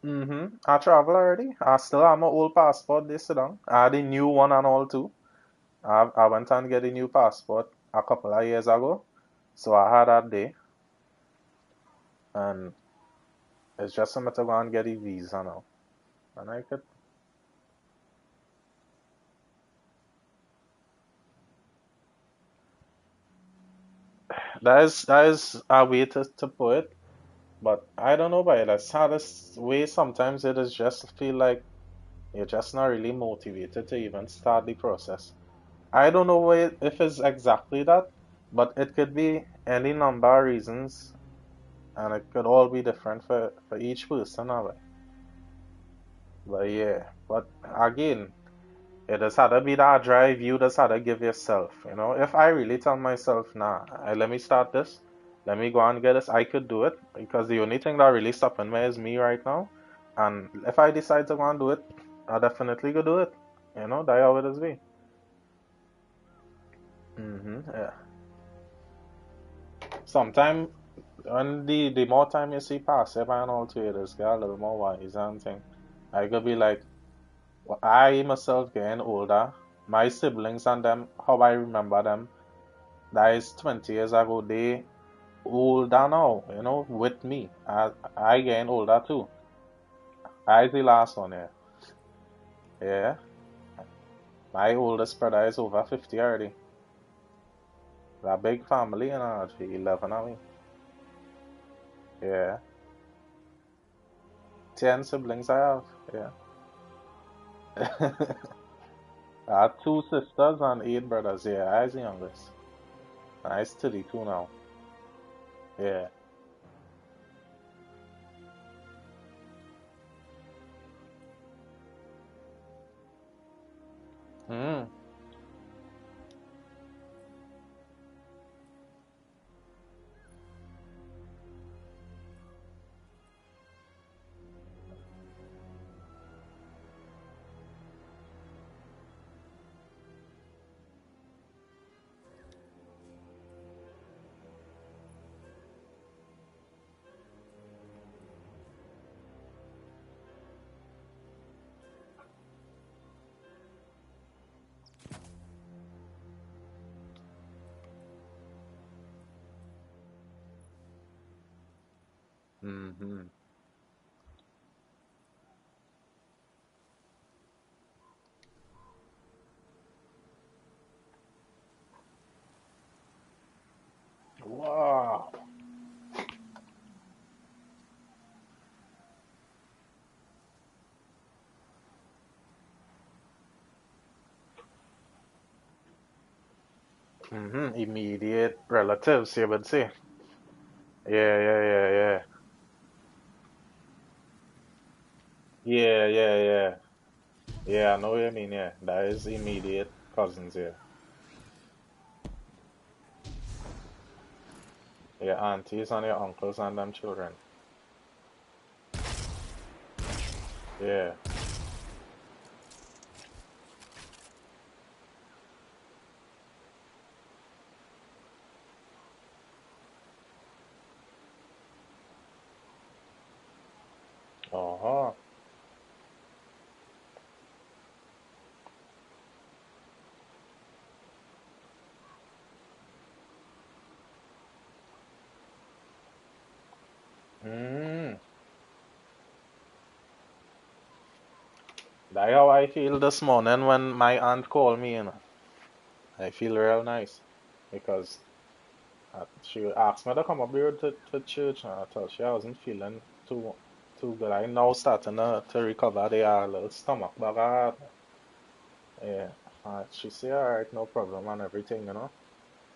I travel already. I still have my old passport. They sit down. I had a new one and all too. I went and get a new passport a couple of years ago, so I had that day, and it's just a matter of going and get a visa now, and I could. That is a way to put it, but I don't know by the saddest way. Sometimes it is just feel like you're just not really motivated to even start the process. I don't know if it's exactly that, but it could be any number of reasons, and it could all be different for each person. But yeah, but again, it just had to be that drive you just had to give yourself. You know, if I really tell myself, nah, let me start this, let me go and get this, I could do it because the only thing that really stopping me is me right now. And if I decide to go and do it, I definitely go do it. You know, that how it is be. Yeah. Sometimes when the more time you see pass, by and all to it, just get a little more wise and thing. I could be like, well, I myself getting older, my siblings and them, how I remember them, that is 20 years ago, they older now, you know, with me. I getting older too. I the last one here. Yeah. My oldest brother is over 50 already. A big family, you know, 11 of me. Yeah. 10 siblings I have. Yeah. I have 2 sisters and 8 brothers. Yeah, I was the youngest. I is 32 now. Yeah. Mm. Mm-hmm. Wow. Immediate relatives, you would say. Yeah, yeah, yeah, yeah. Yeah, yeah, yeah. Yeah, I know what you mean, yeah. That is immediate cousins, yeah. Your aunties and your uncles and them children. Yeah. Uh-huh. Mm. That's how I feel this morning when my aunt called me, you know. I feel real nice because she asked me to come up here to church, and I told she I wasn't feeling too good. I now starting to recover the little stomach bug I had. Yeah. She said, alright, no problem and everything, you know.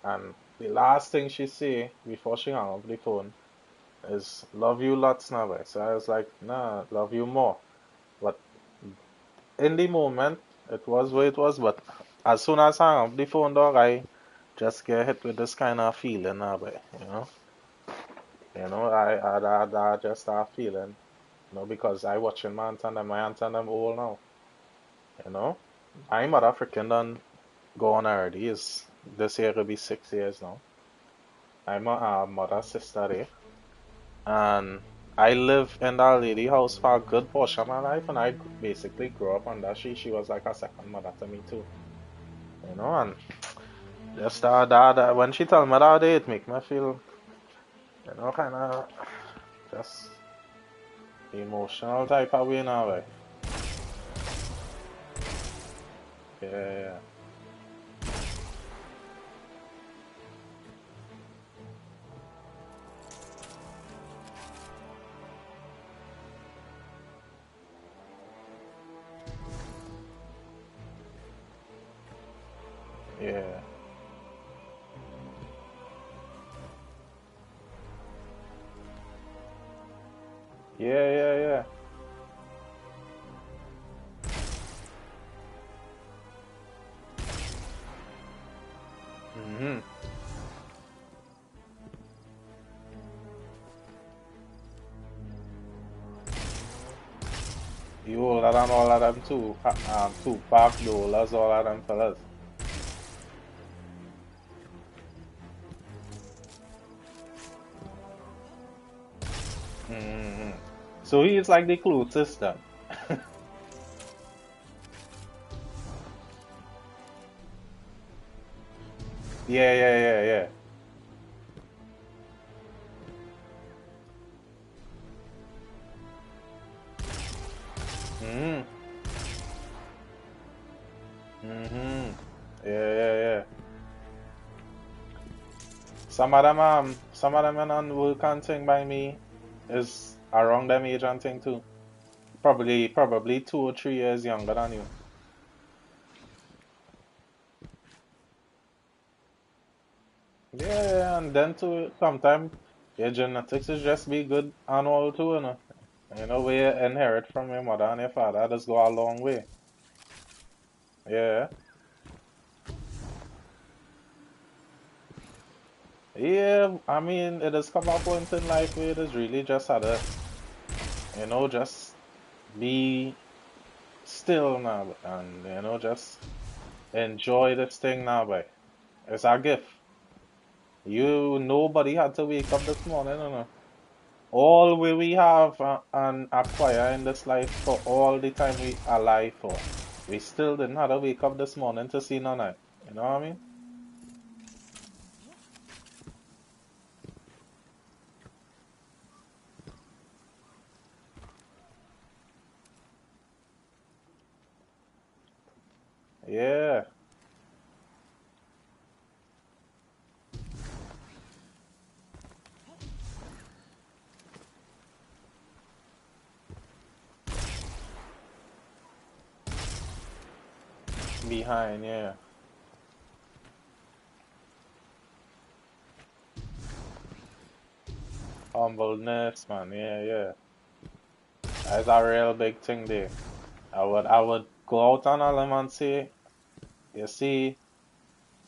And the last thing she say before she hung up the phone is love you lots now. So I was like, nah, love you more. But in the moment, it was what it was. But as soon as I hung up the phone, dog, I just get hit with this kind of feeling now, you know. I just start feeling. You know, because I watching my aunt and them old now. You know, my mother freaking done gone already. Is this year will be 6 years now. I'm a mother sister there, and I live in that lady house for a good portion of my life, and I basically grew up under she. She was like a second mother to me too. You know, and just that when she told me that day, it make me feel, you know, kind of just emotional type of way now, like. Yeah, yeah, yeah, yeah, yeah. Mm-hmm. You older than all of them too. Tupac, Dolas, all of them fellas. Mm-hmm. So he is like the closest then. Yeah, yeah, yeah, yeah. Mm-hmm. Mm-hmm. Yeah, yeah, yeah. Some of them and work and thing by me is around them age and thing too. Probably 2 or 3 years younger than you. Yeah, and then too sometimes your genetics is just be good and all too, you know. You know, we inherit from your mother and your father, just go a long way. Yeah. Yeah, I mean it has come a point in life where it is really just had to, you know, just be still now and you know just enjoy this thing now, boy. It's a gift. Nobody had to wake up this morning, you know. All we have and acquire in this life for all the time we alive for. We still didn't have to wake up this morning to see none of it. You know what I mean? Yeah. Behind, yeah. Humbleness, man. Yeah, yeah. That's a real big thing there. I would go out on a limb and say, you see,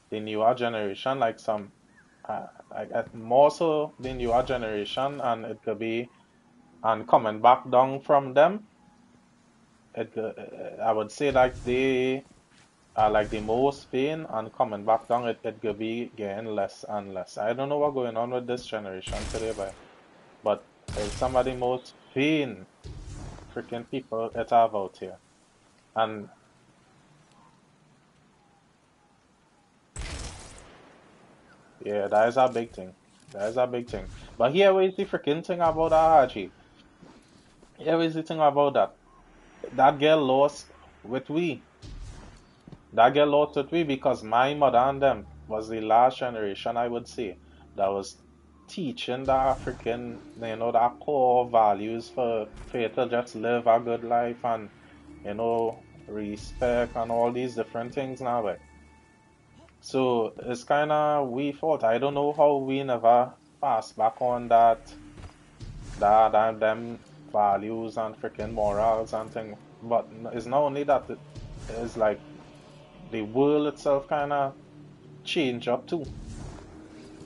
the newer generation, like more so the newer generation, and it could be, and coming back down from them, I would say like they are like the most pain, and coming back down, it could be getting less and less. I don't know what's going on with this generation today, but it's some of the most pain freaking people that have out here. And yeah, that is a big thing. That is a big thing. But here is the freaking thing about that, Haji. Here is the thing about that. That girl lost with we. That girl lost with we because my mother and them was the last generation, I would say, that was teaching the African, you know, that core values for you to just live a good life and, you know, respect and all these different things now. Eh. So it's kind of we fault. I don't know how we never pass back on that them values and freaking morals and thing. But it's not only that, it's like the world itself kind of change up too.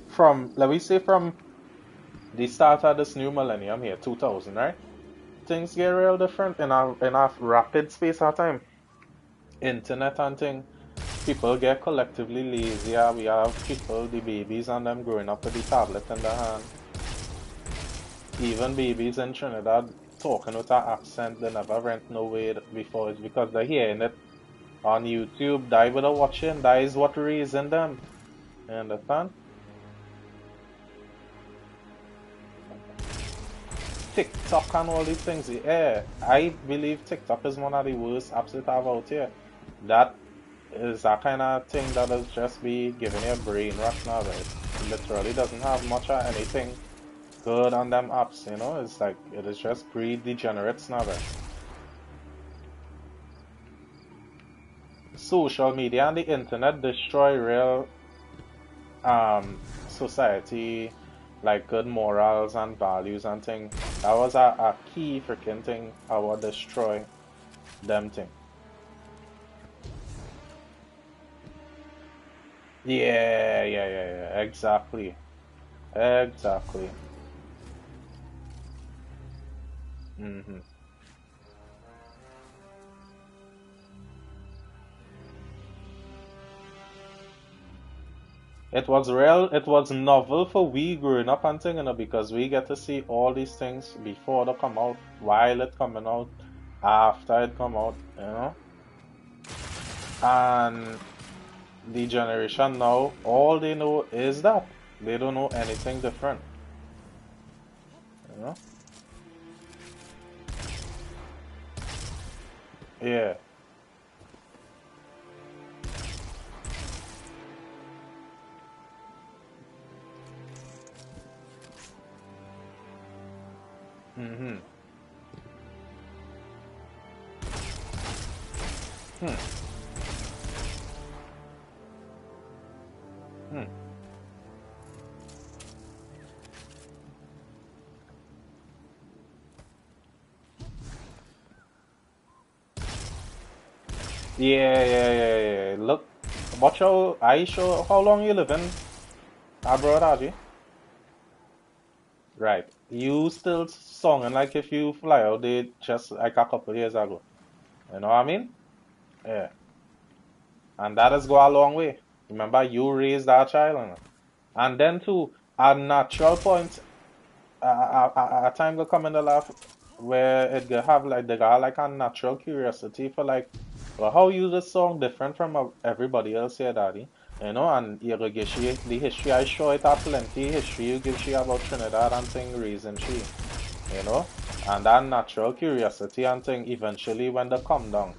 From, let me say, from the start of this new millennium here, 2000, right? things get real different in a rapid space of time. Internet and thing. People get collectively lazier. We have people, the babies and them growing up with the tablet in their hand. Even babies in Trinidad talking with an accent they never went nowhere before. It's because they're hearing it on YouTube. That what they're watching. That is what raising them. You understand? TikTok and all these things. Yeah, I believe TikTok is one of the worst apps that I have out here. That is that kind of thing that is just be giving you a brain rot now, right? It literally doesn't have much of anything good on them apps, you know? It's like, it is just pre-degenerates now, right? Social media and the internet destroy real society, like good morals and values and thing. That was a key freaking thing I would destroy them thing. Yeah, exactly. Exactly. Mm-hmm. It was real, it was novel for we growing up and thing, you know, because we get to see all these things before they come out, while it coming out, after it come out, you know. And the generation now, all they know is that. They don't know anything different, you know. Yeah. Mm-hmm. Hmm. Hmm. Yeah. Look, watch how I show how long you live in abroad, Aji? Right. You still songing like if you fly out there just like a couple years ago. You know what I mean? Yeah. And that has go a long way. Remember, you raised that child, and then too, at natural point, a time will come in the life where it will have like they got like a natural curiosity for like, well, how you this song different from everybody else here, daddy? You know, and you go give she the history. I show it have plenty history. You give she about Trinidad and thing reason she, you know, and that natural curiosity and thing eventually when they come down.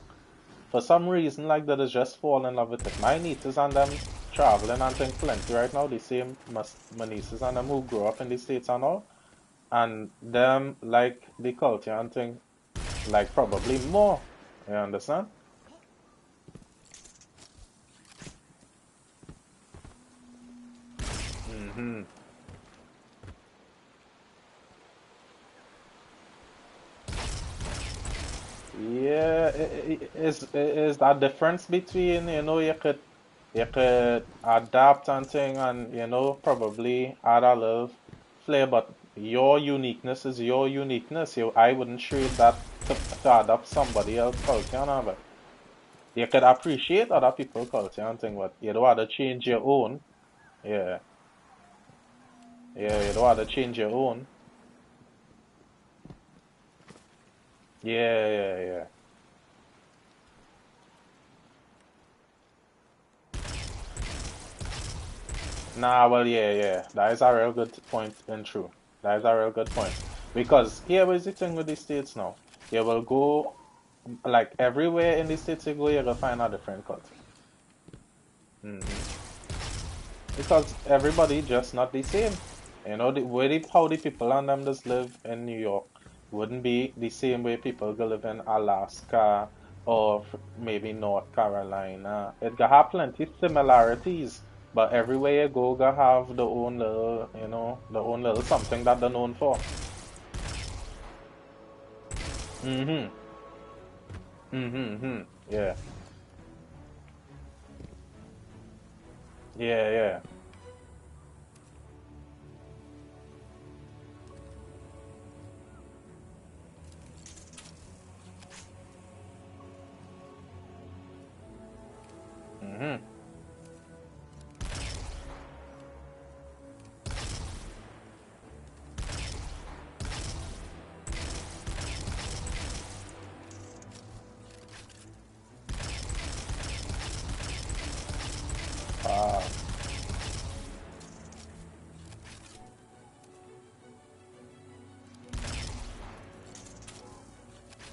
For some reason, like that is just fall in love with it. My nieces and them traveling and thing plenty right now. The same my nieces and them who grew up in the States and all. And them like the culture and thing like probably more. You understand? Mm-hmm. Yeah, is that difference between, you know, you could adapt and thing and, you know, probably add a little flair, but your uniqueness is your uniqueness. I wouldn't trade that to adapt somebody else's culture, you know, but you could appreciate other people's culture and thing, but you don't want to change your own. Yeah, you don't want to change your own. Yeah. Nah, well, yeah. That is a real good point and true. That is a real good point. Because here is the thing with the states now. You will go, like everywhere in the states you go, you're gonna find a different culture. Hmm. Because everybody just not the same. You know, how the people and them just live in New York wouldn't be the same way people go live in Alaska or maybe North Carolina. It gonna have plenty similarities, but everywhere you go, gonna have the own little, you know, the own little something that they're known for. Mm-hmm. Mm-hmm. Yeah. Yeah.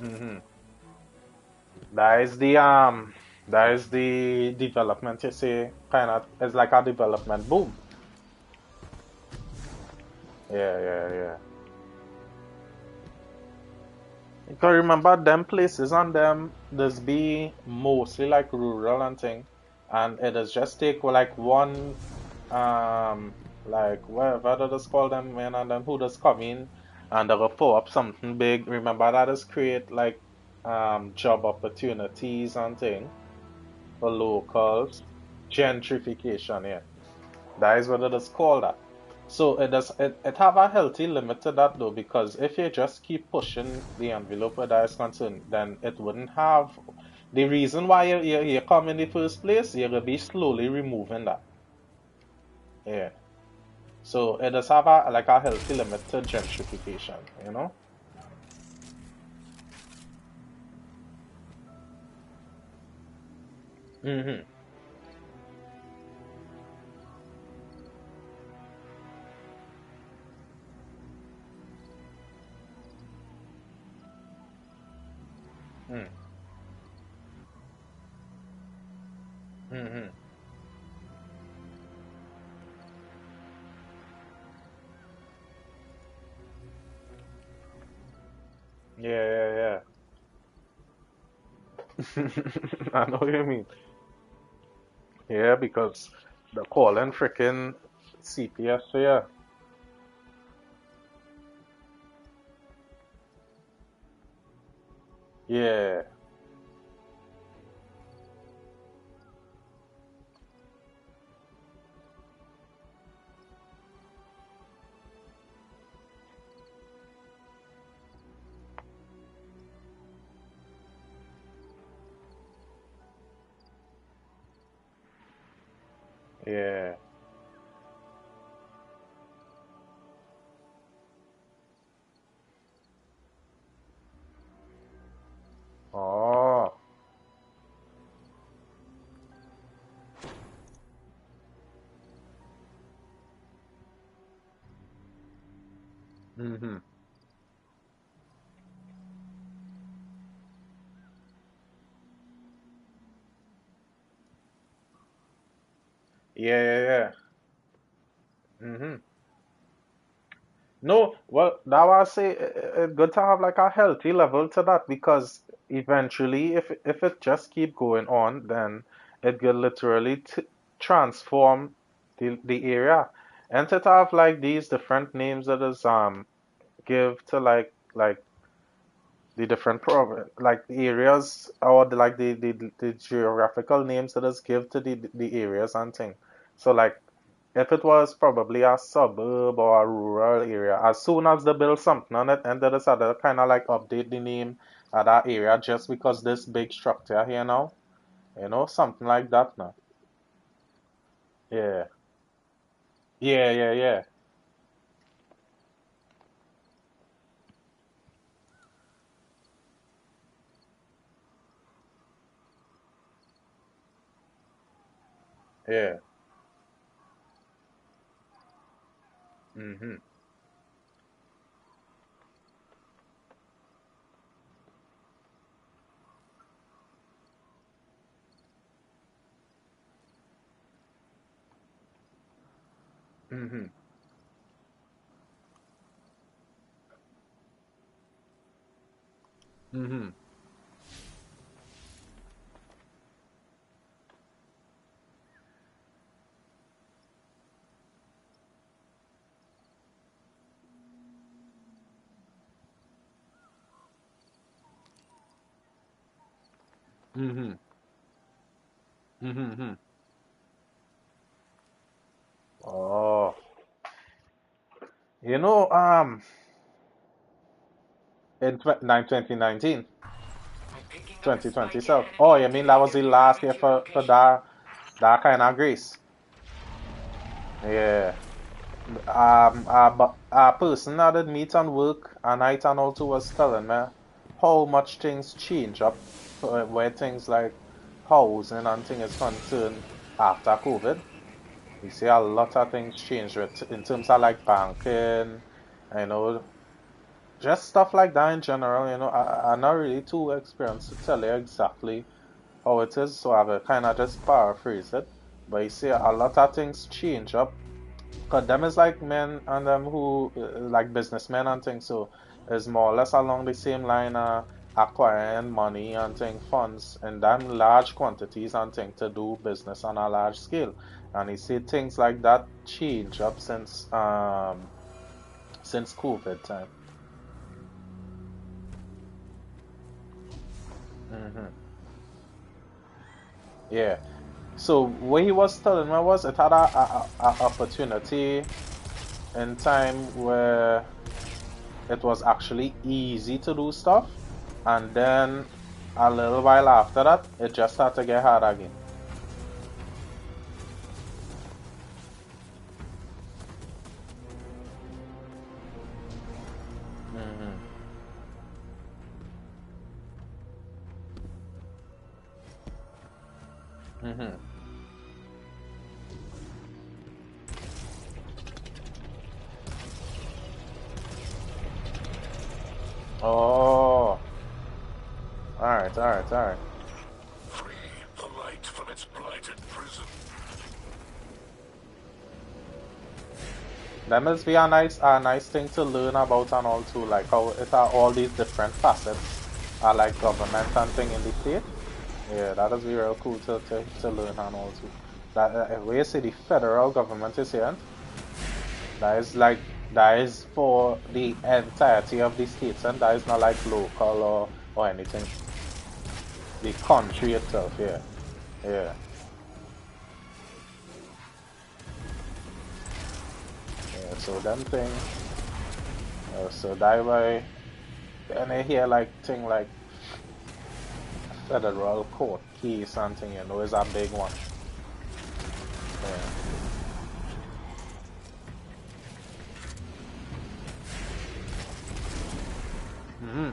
Mm-hmm. That is the development, you see, kind of, it's like a development boom. Yeah. You can remember them places and them, this be mostly like rural and thing, and it is just take like one, like whatever that is called them, man, and then who just come in and they will pull up something big. Remember that is create like job opportunities and thing for locals. Gentrification, yeah. That is what it is called that. So it have a healthy limit to that though, because if you just keep pushing the envelope where that is concerned, then it wouldn't have the reason why you come in the first place, you're gonna be slowly removing that. Yeah. So it does have a like a healthy limit to gentrification, you know? Mm-hmm. Mm. Mm-hmm. Yeah. I know what you mean. Yeah, because the calling freaking CPS, so yeah. Yeah. Yeah. Oh. Mm-hmm. Yeah. Mm-hmm. No, well, that was say it good to have like a healthy level to that because eventually, if it just keep going on, then it could literally t transform the area, and to have like these different names that is give to like the different like the areas or the geographical names that is give to the areas and thing. So like if it was probably a suburb or a rural area, as soon as they build something on it, and they decided to kind of like update the name of that area just because this big structure here now, something like that now. Yeah, yeah. Yeah. Mhm. Mhm. Mhm. Mhm. Mhm. Oh, you know, in 2019, I'm picking up a spy 2020 self. candidate Oh, here you mean that today was to the last year redirect your for location. that kind of grace? Yeah. A person that did meet and work and I and also was telling me how much things change up where things like housing and thing is concerned after COVID. You see a lot of things change in terms of like banking, you know, just stuff like that in general, you know, I'm not really too experienced to tell you exactly how it is, so I will kind of just paraphrase it. But you see, a lot of things change up. Because them is like men and them who, like businessmen and things, so it's more or less along the same line acquiring money and thing, funds in them large quantities and thing to do business on a large scale. And you see things like that change up since COVID time. hmm Yeah. So what he was telling me was it had a opportunity in time where it was actually easy to do stuff, and then a little while after that, it just started to get hard again. hmm hmm Oh, alright, alright, alright. Free the light from its blighted prison. That must be a nice thing to learn about and all too, like how it are all these different facets are like government and thing in the state. Yeah, that is be real cool to learn and all too. That where you say the federal government is here, that is for the entirety of the states, and that is not like local or anything. The country itself, yeah, yeah. Yeah, so them thing. So that way, and I hear like thing like federal court case something, you know, is a big one. Yeah. Mm-hmm.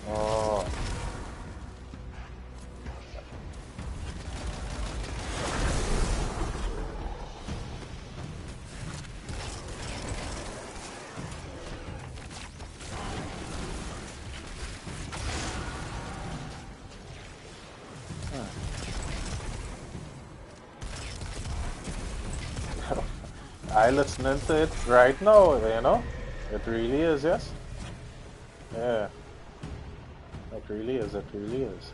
Oh. I listening to it right now, you know? It really is, yes? Yeah. It really is, it really is.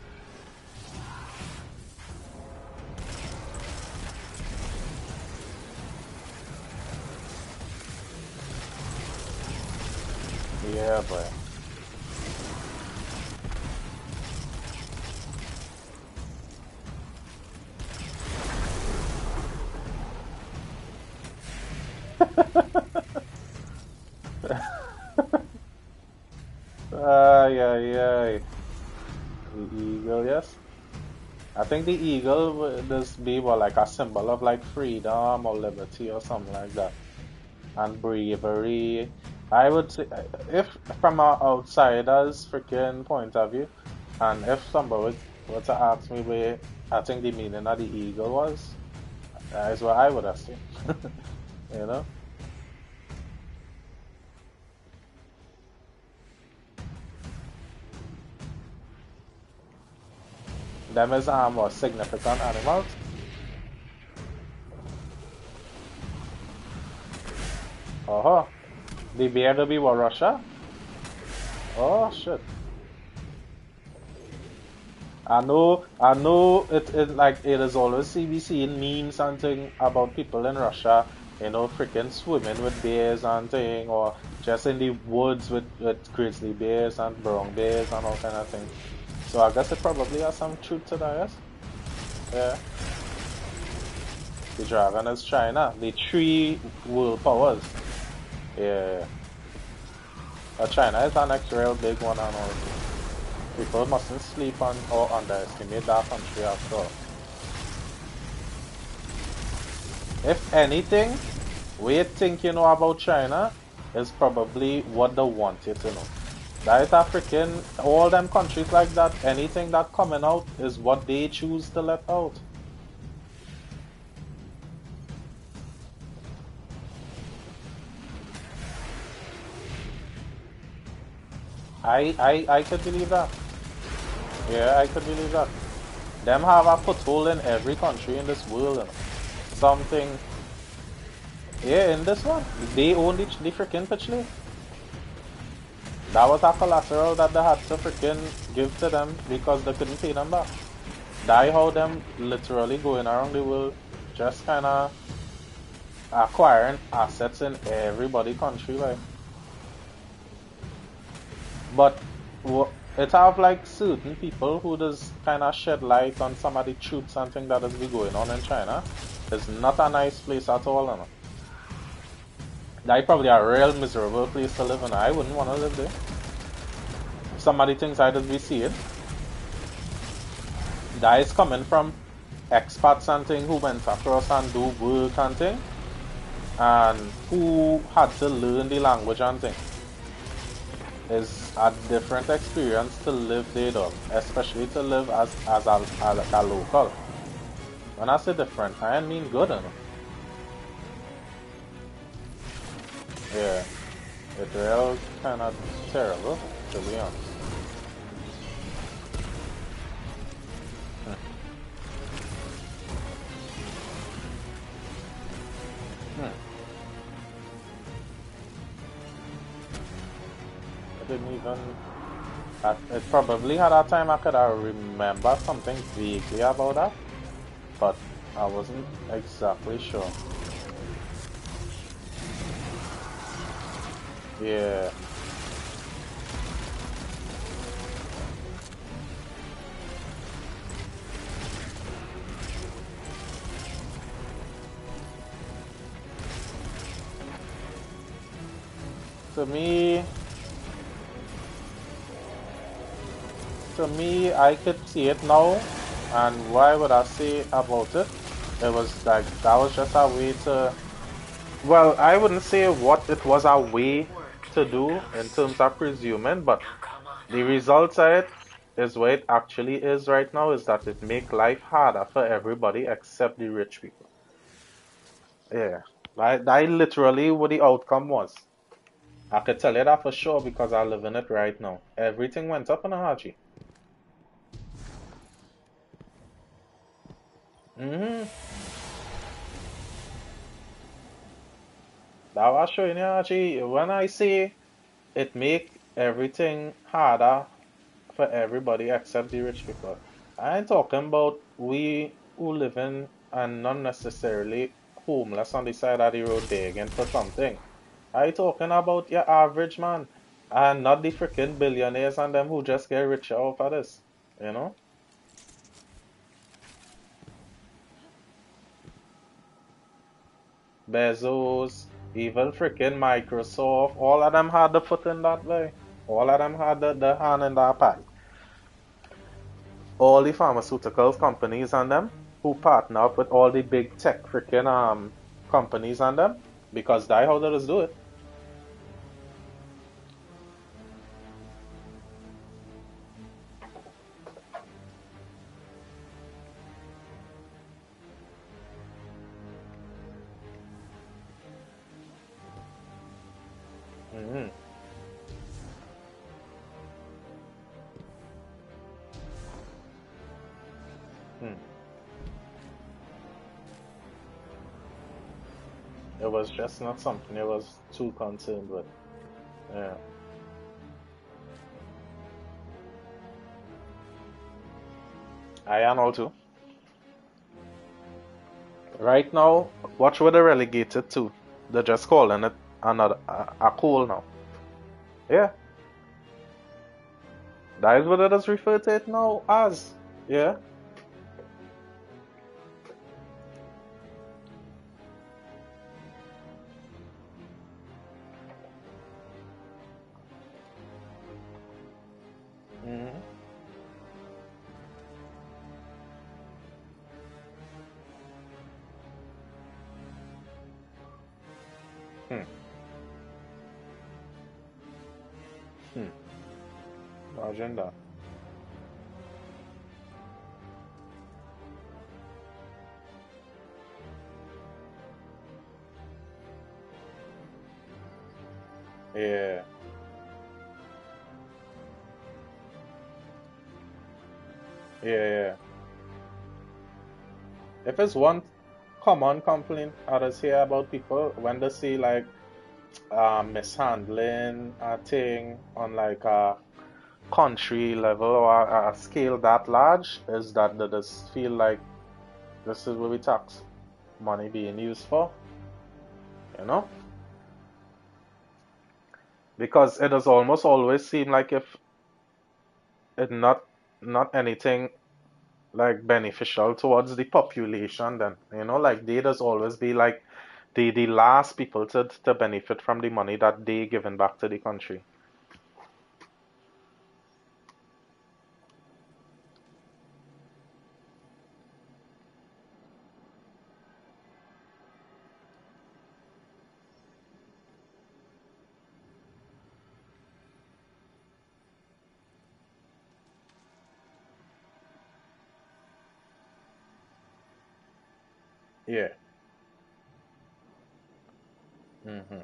Yeah, boy. Ay, ay, ay. The eagle, yes? I think the eagle would just be what, like a symbol of like freedom or liberty or something like that. And bravery. I would say, if from an outsider's freaking point of view, and if somebody were to ask me where I think the meaning of the eagle was, that is what I would assume. You know? Them is more significant animals. Oh, the bear to be what, Russia? Oh shit. I know it like it is always CBC in memes and thing about people in Russia, you know, freaking swimming with bears and thing, or just in the woods with grizzly bears and brown bears and all kind of things. So I guess it probably has some truth to that, yes? Yeah. The dragon is China. The three world powers. Yeah. But China is the next real big one and all. People mustn't sleep on or underestimate that country after all. If anything, we think you know about China is probably what they want you to know. That is freaking all them countries like that. Anything that coming out is what they choose to let out. I could believe that. Yeah, I could believe that. Them have a foothold in every country in this world. You know. Something. Yeah, in this one, they own the freaking pitch league. That was a collateral that they had to freaking give to them because they couldn't pay them back. That how them literally going around the world, just kind of acquiring assets in everybody country, like. But it have like certain people who just kind of shed light on some of the truths and things that is be going on in China. It's not a nice place at all, you know. That probably a real miserable place to live in. I wouldn't want to live there. Some of the things I just be seeing. That is coming from expats and things who went across and do work and things. And who had to learn the language and things. Is a different experience to live there though, especially to live as a local. When I say different, I mean good, you know? Yeah, it's real kind of terrible, to be honest. I didn't even... It probably had a time I could remember something vaguely about that, but I wasn't exactly sure. Yeah. To me, I could see it now, and why would I say about it? It was like, that was just a way to... Well, I wouldn't say what it was a way to do in terms of presuming, but the results of it is what it actually is right now, is that it make life harder for everybody except the rich people. Yeah, that literally what the outcome was. I could tell you that for sure because I live in it right now. Everything went up in a heartbeat. Mm-hmm. That was showing you actually, when I say it make everything harder for everybody except the rich people. I ain't talking about we who live in and not necessarily homeless on the side of the road begging for something. I talking about your average man and not the freaking billionaires and them who just get richer off of this. You know? Bezos, even freaking Microsoft, all of them had the foot in that way. All of them had the hand in that pie. All the pharmaceutical companies and them who partner up with all the big tech freaking companies and them because that's how they just do it. Mm-hmm. Hmm. It was just not something it was too concerned with. Yeah. I am all too. Right now, watch what they relegated to. They're just calling it another a coal now. Yeah. That is what it is referred to it now as. Yeah. Mm-hmm. Hmm. Hmm. Imagine that. Yeah. Yeah. If it's one common complaint others hear about people when they see like mishandling a thing on like a country level or a scale that large is that they just feel like this is what we tax money being used for, you know? Because it does almost always seem like if it not anything like beneficial towards the population, then you know, like they does always be like the last people to benefit from the money that they given back to the country. Yeah. Mm-hmm.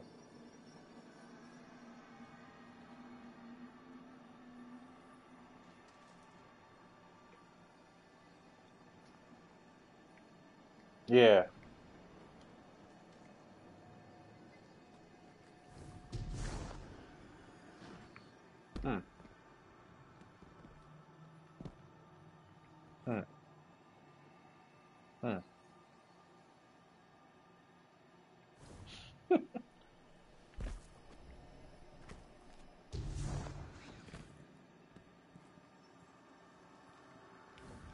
Yeah. Mm. Mm. Mm.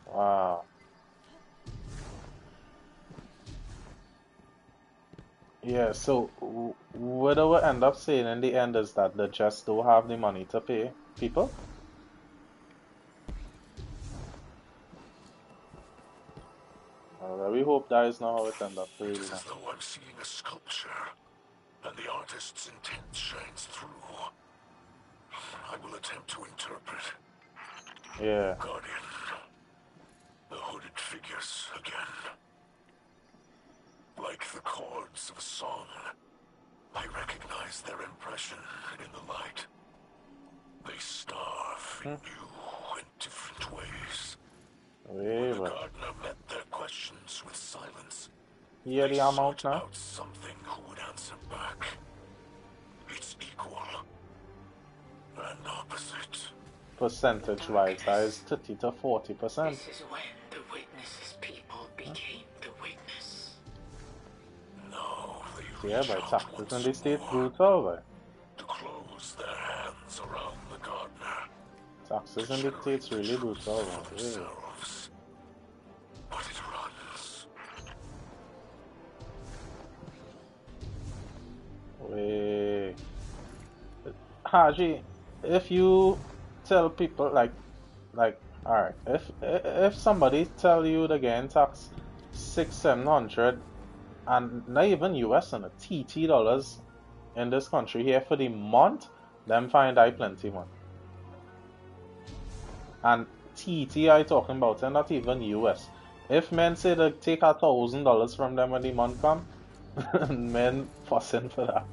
Wow. Yeah, so what I will end up saying in the end is that they just don't have the money to pay people. We hope that is not how it end up It really is now. as though I'm seeing a sculpture, and the artist's intent shines through. I will attempt to interpret. Yeah. Guardian. The hooded figures again. Like the chords of a song, I recognize their impression in the light. They starve in new and different ways. When the But gardener met their questions with silence, hear they the amount sought now? out something who would answer back. It's equal and opposite. Percentage wise, that is 30 to 40%. This is when the witness's people became the witness. Now they Yeah, reach by out taxes in once the states more brutal, boy. to close their hands around the gardener, to Taxes in the generate states the really truth brutal, for man. Yeah. themselves. But it runs. Wait. Haji, if you tell people like alright, if somebody tell you the gain tax 600-700 and not even US and a TT dollars in this country here for the month, them find I plenty man. And TT I talking about and not even US. If men say they take $1,000 from them when the month come, men fussing for that.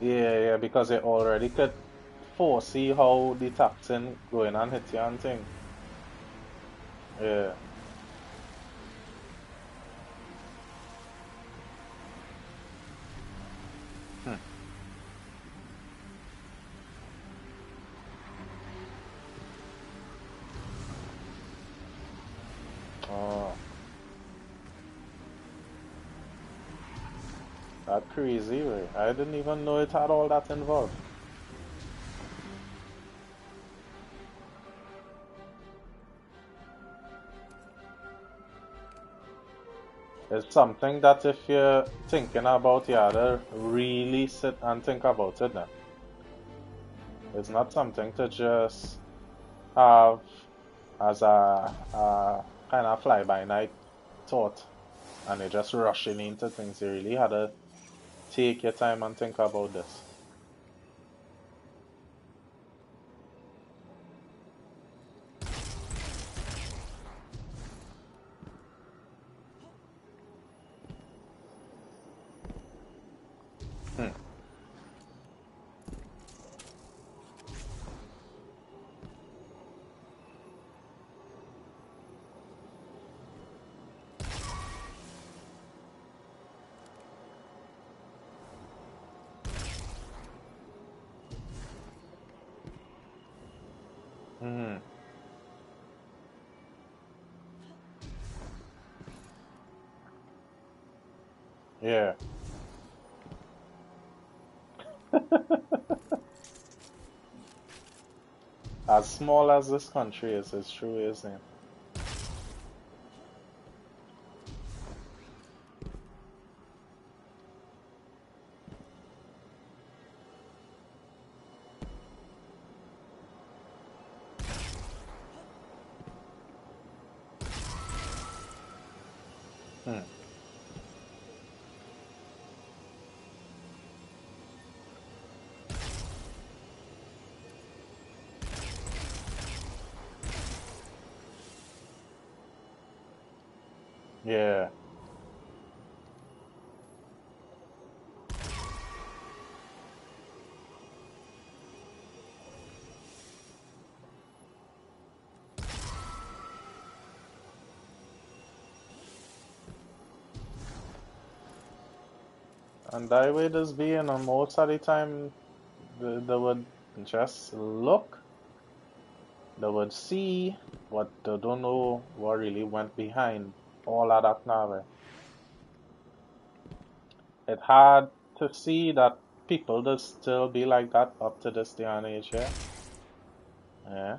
Yeah, because they already could foresee how the taxing going on hit you and thing. Yeah. Hmm. Oh, that crazy way. I didn't even know it had all that involved. It's something that if you're thinking about, you gotta really sit and think about it then. It's not something to just have as a kind of fly-by-night thought. and you're just rushing into things. You really had to take your time and think about this. Hmm. Hmm. Yeah. As small as this country is, it's true, isn't it? Hmm. Yeah. And that way just be, most of the time they would just look, they would see, but they don't know what really went behind all of that now. It hard to see that people just still be like that up to this day and age, yeah? Yeah.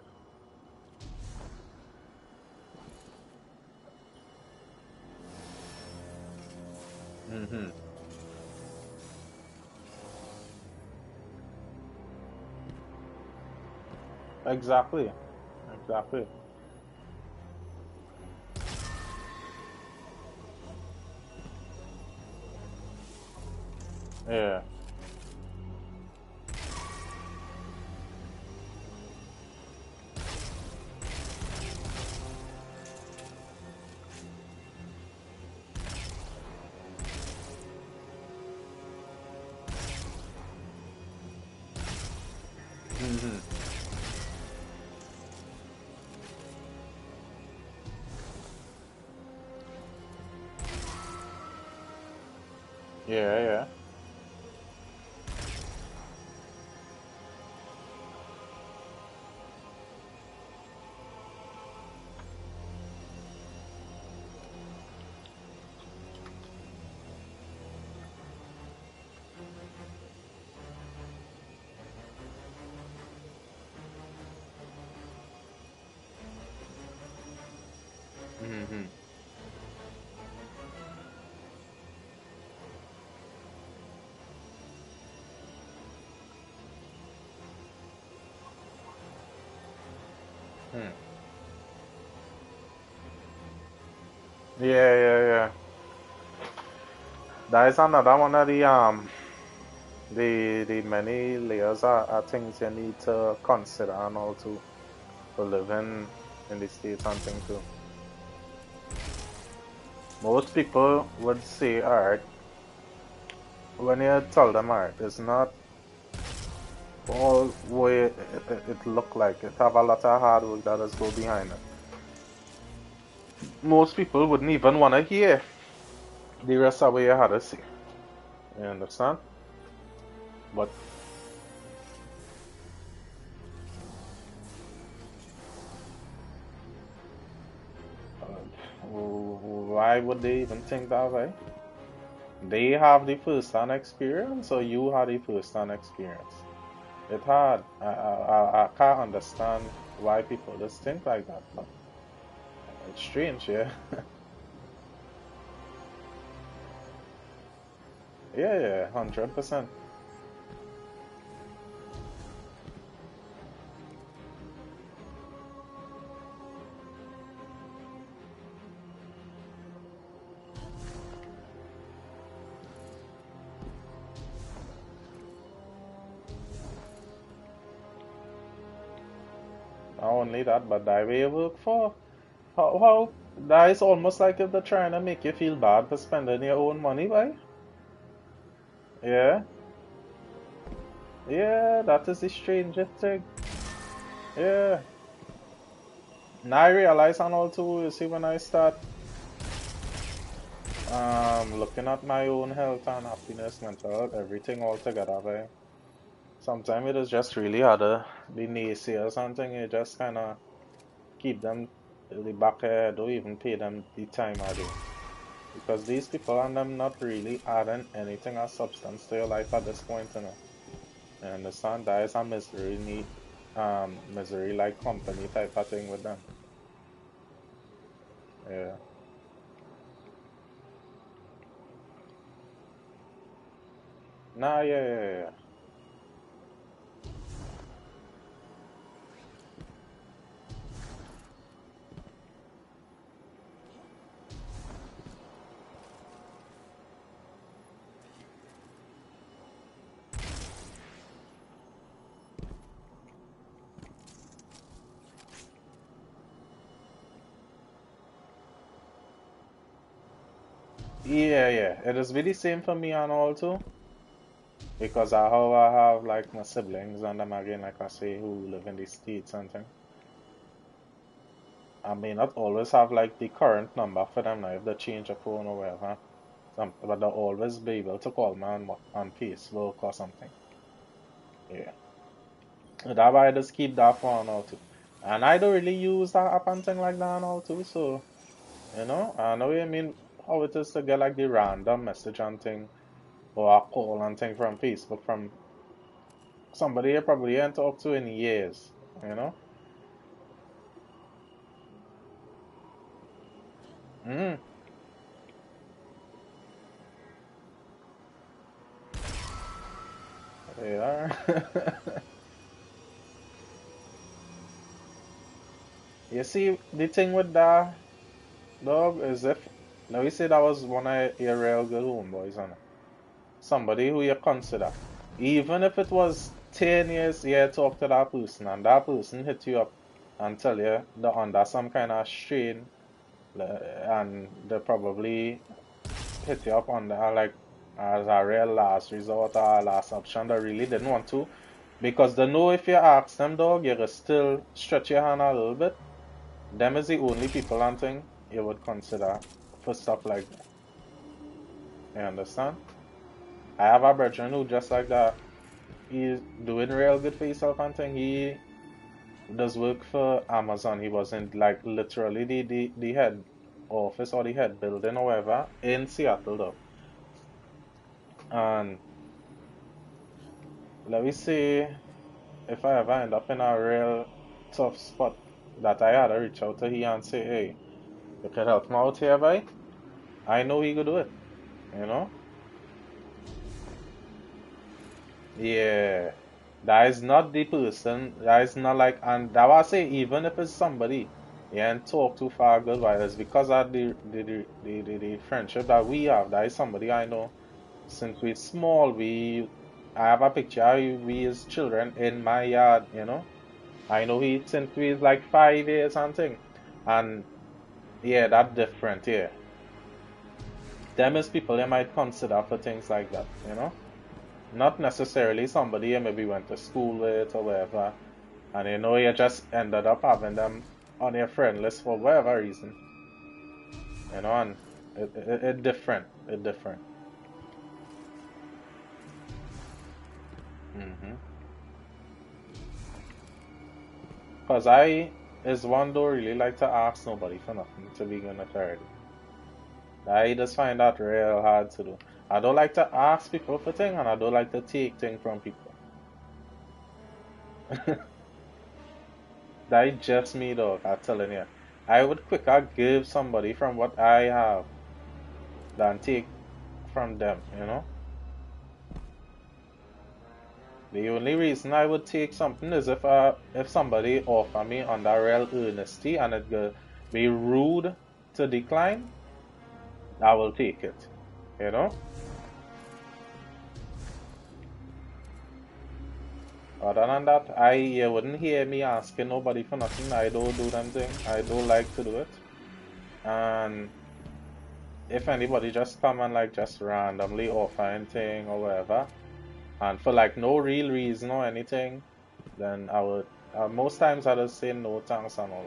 Mm-hmm. Exactly. Exactly. Yeah. Mm-hmm. Yeah, yeah. Mm-hmm. Hmm. Yeah, yeah, yeah. That is another one of the many layers are things you need to consider and all too for living in the States and thing too. Most people would say art when you tell them art, it's not all way it look like. It have a lot of hard work that does go behind it. Most people wouldn't even want to hear the rest of what you had to say. You understand? But why would they even think that way? They have the first-hand experience, or you have the first-hand experience. It's hard. I can't understand why people just think like that, but it's strange, yeah. Yeah, yeah, 100%. Not only that, but that way you work for. How that is almost like if they're trying to make you feel bad for spending your own money, right? Yeah. Yeah, that is the strangest thing. Yeah. Now I realize and all too, you see when I start looking at my own health and happiness, mental health, everything all together, right? Sometimes it is just really hard to be naysayers or something, you just kinda keep them in the back head, don't even pay them the time of day. Because these people and them not really adding anything of substance to your life at this point, you know. You understand? That is a misery like company type of thing with them. Yeah. Nah, yeah. Yeah. It is really same for me and all too. Because I have like my siblings and them again, like I say, who live in the States and thing. I may not always have like the current number for them now if they change a phone or whatever. But they'll always be able to call me on Facebook or something. Yeah. That's why I just keep that phone out too. And I don't really use that app and thing like that and all too, so you know, I know what you mean how it is to get like the random message and thing or a call and thing from Facebook from somebody you probably ain't talked to in years, you know? Mm. Yeah. You see, the thing with that dog is if now you say that was one of your real good homeboys on it. Somebody who you consider. Even if it was 10 years you talk to that person and that person hit you up and tell you they're under some kind of strain and they probably hit you up on that like as a real last resort or last option, they really didn't want to because they know if you ask them dog you can still stretch your hand a little bit. Them is the only people and thing you would consider for stuff like that. You understand? I have a brother who just like that. He's doing real good for himself and thing. He does work for Amazon. He was in like literally the head office or the head building or whatever in Seattle though. And let me see if I ever end up in a real tough spot that I had to reach out to him and say, hey, you can help me out here, boy. I know he could do it, you know? Yeah. That is not the person. That is not like, and that was say, even if it's somebody, yeah, and talk too far good while it's because of the friendship that we have. That is somebody I know since we small. I have a picture of we as children in my yard, you know. I know he since we is like 5 years and thing. And yeah, that different, yeah. Them is people you might consider for things like that, you know. Not necessarily somebody you maybe went to school with or whatever, and you know you just ended up having them on your friend list for whatever reason. You know, and it different. It different. Cause I is one don't really like to ask nobody for nothing to be gonna authority. I just find that real hard to do. I don't like to ask people for things and I don't like to take things from people. That just me dog, I'm telling you. I would quicker give somebody from what I have than take from them, you know? The only reason I would take something is if somebody offer me under real earnesty and it go be rude to decline, I will take it, you know? Other than that, you wouldn't hear me asking nobody for nothing. I don't do them thing. I don't like to do it. And if anybody just come and like just randomly offer anything or whatever, and for like no real reason or anything, then I would most times I just say no thanks and all.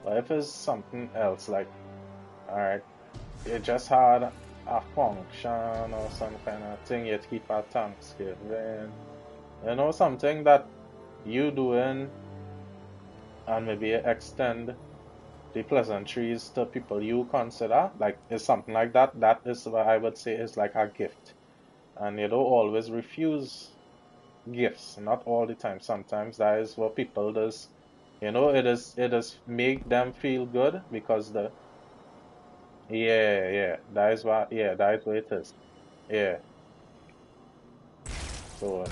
But if it's something else, like, alright, you just had a function or some kind of thing you keep at Thanksgiving, you know, something that you doing, and maybe extend the pleasantries to people you consider, like, is something like that. That is what I would say is like a gift. And you don't always refuse gifts, not all the time. Sometimes that is what people does. You know, it is make them feel good because yeah, that is what it is. Yeah. So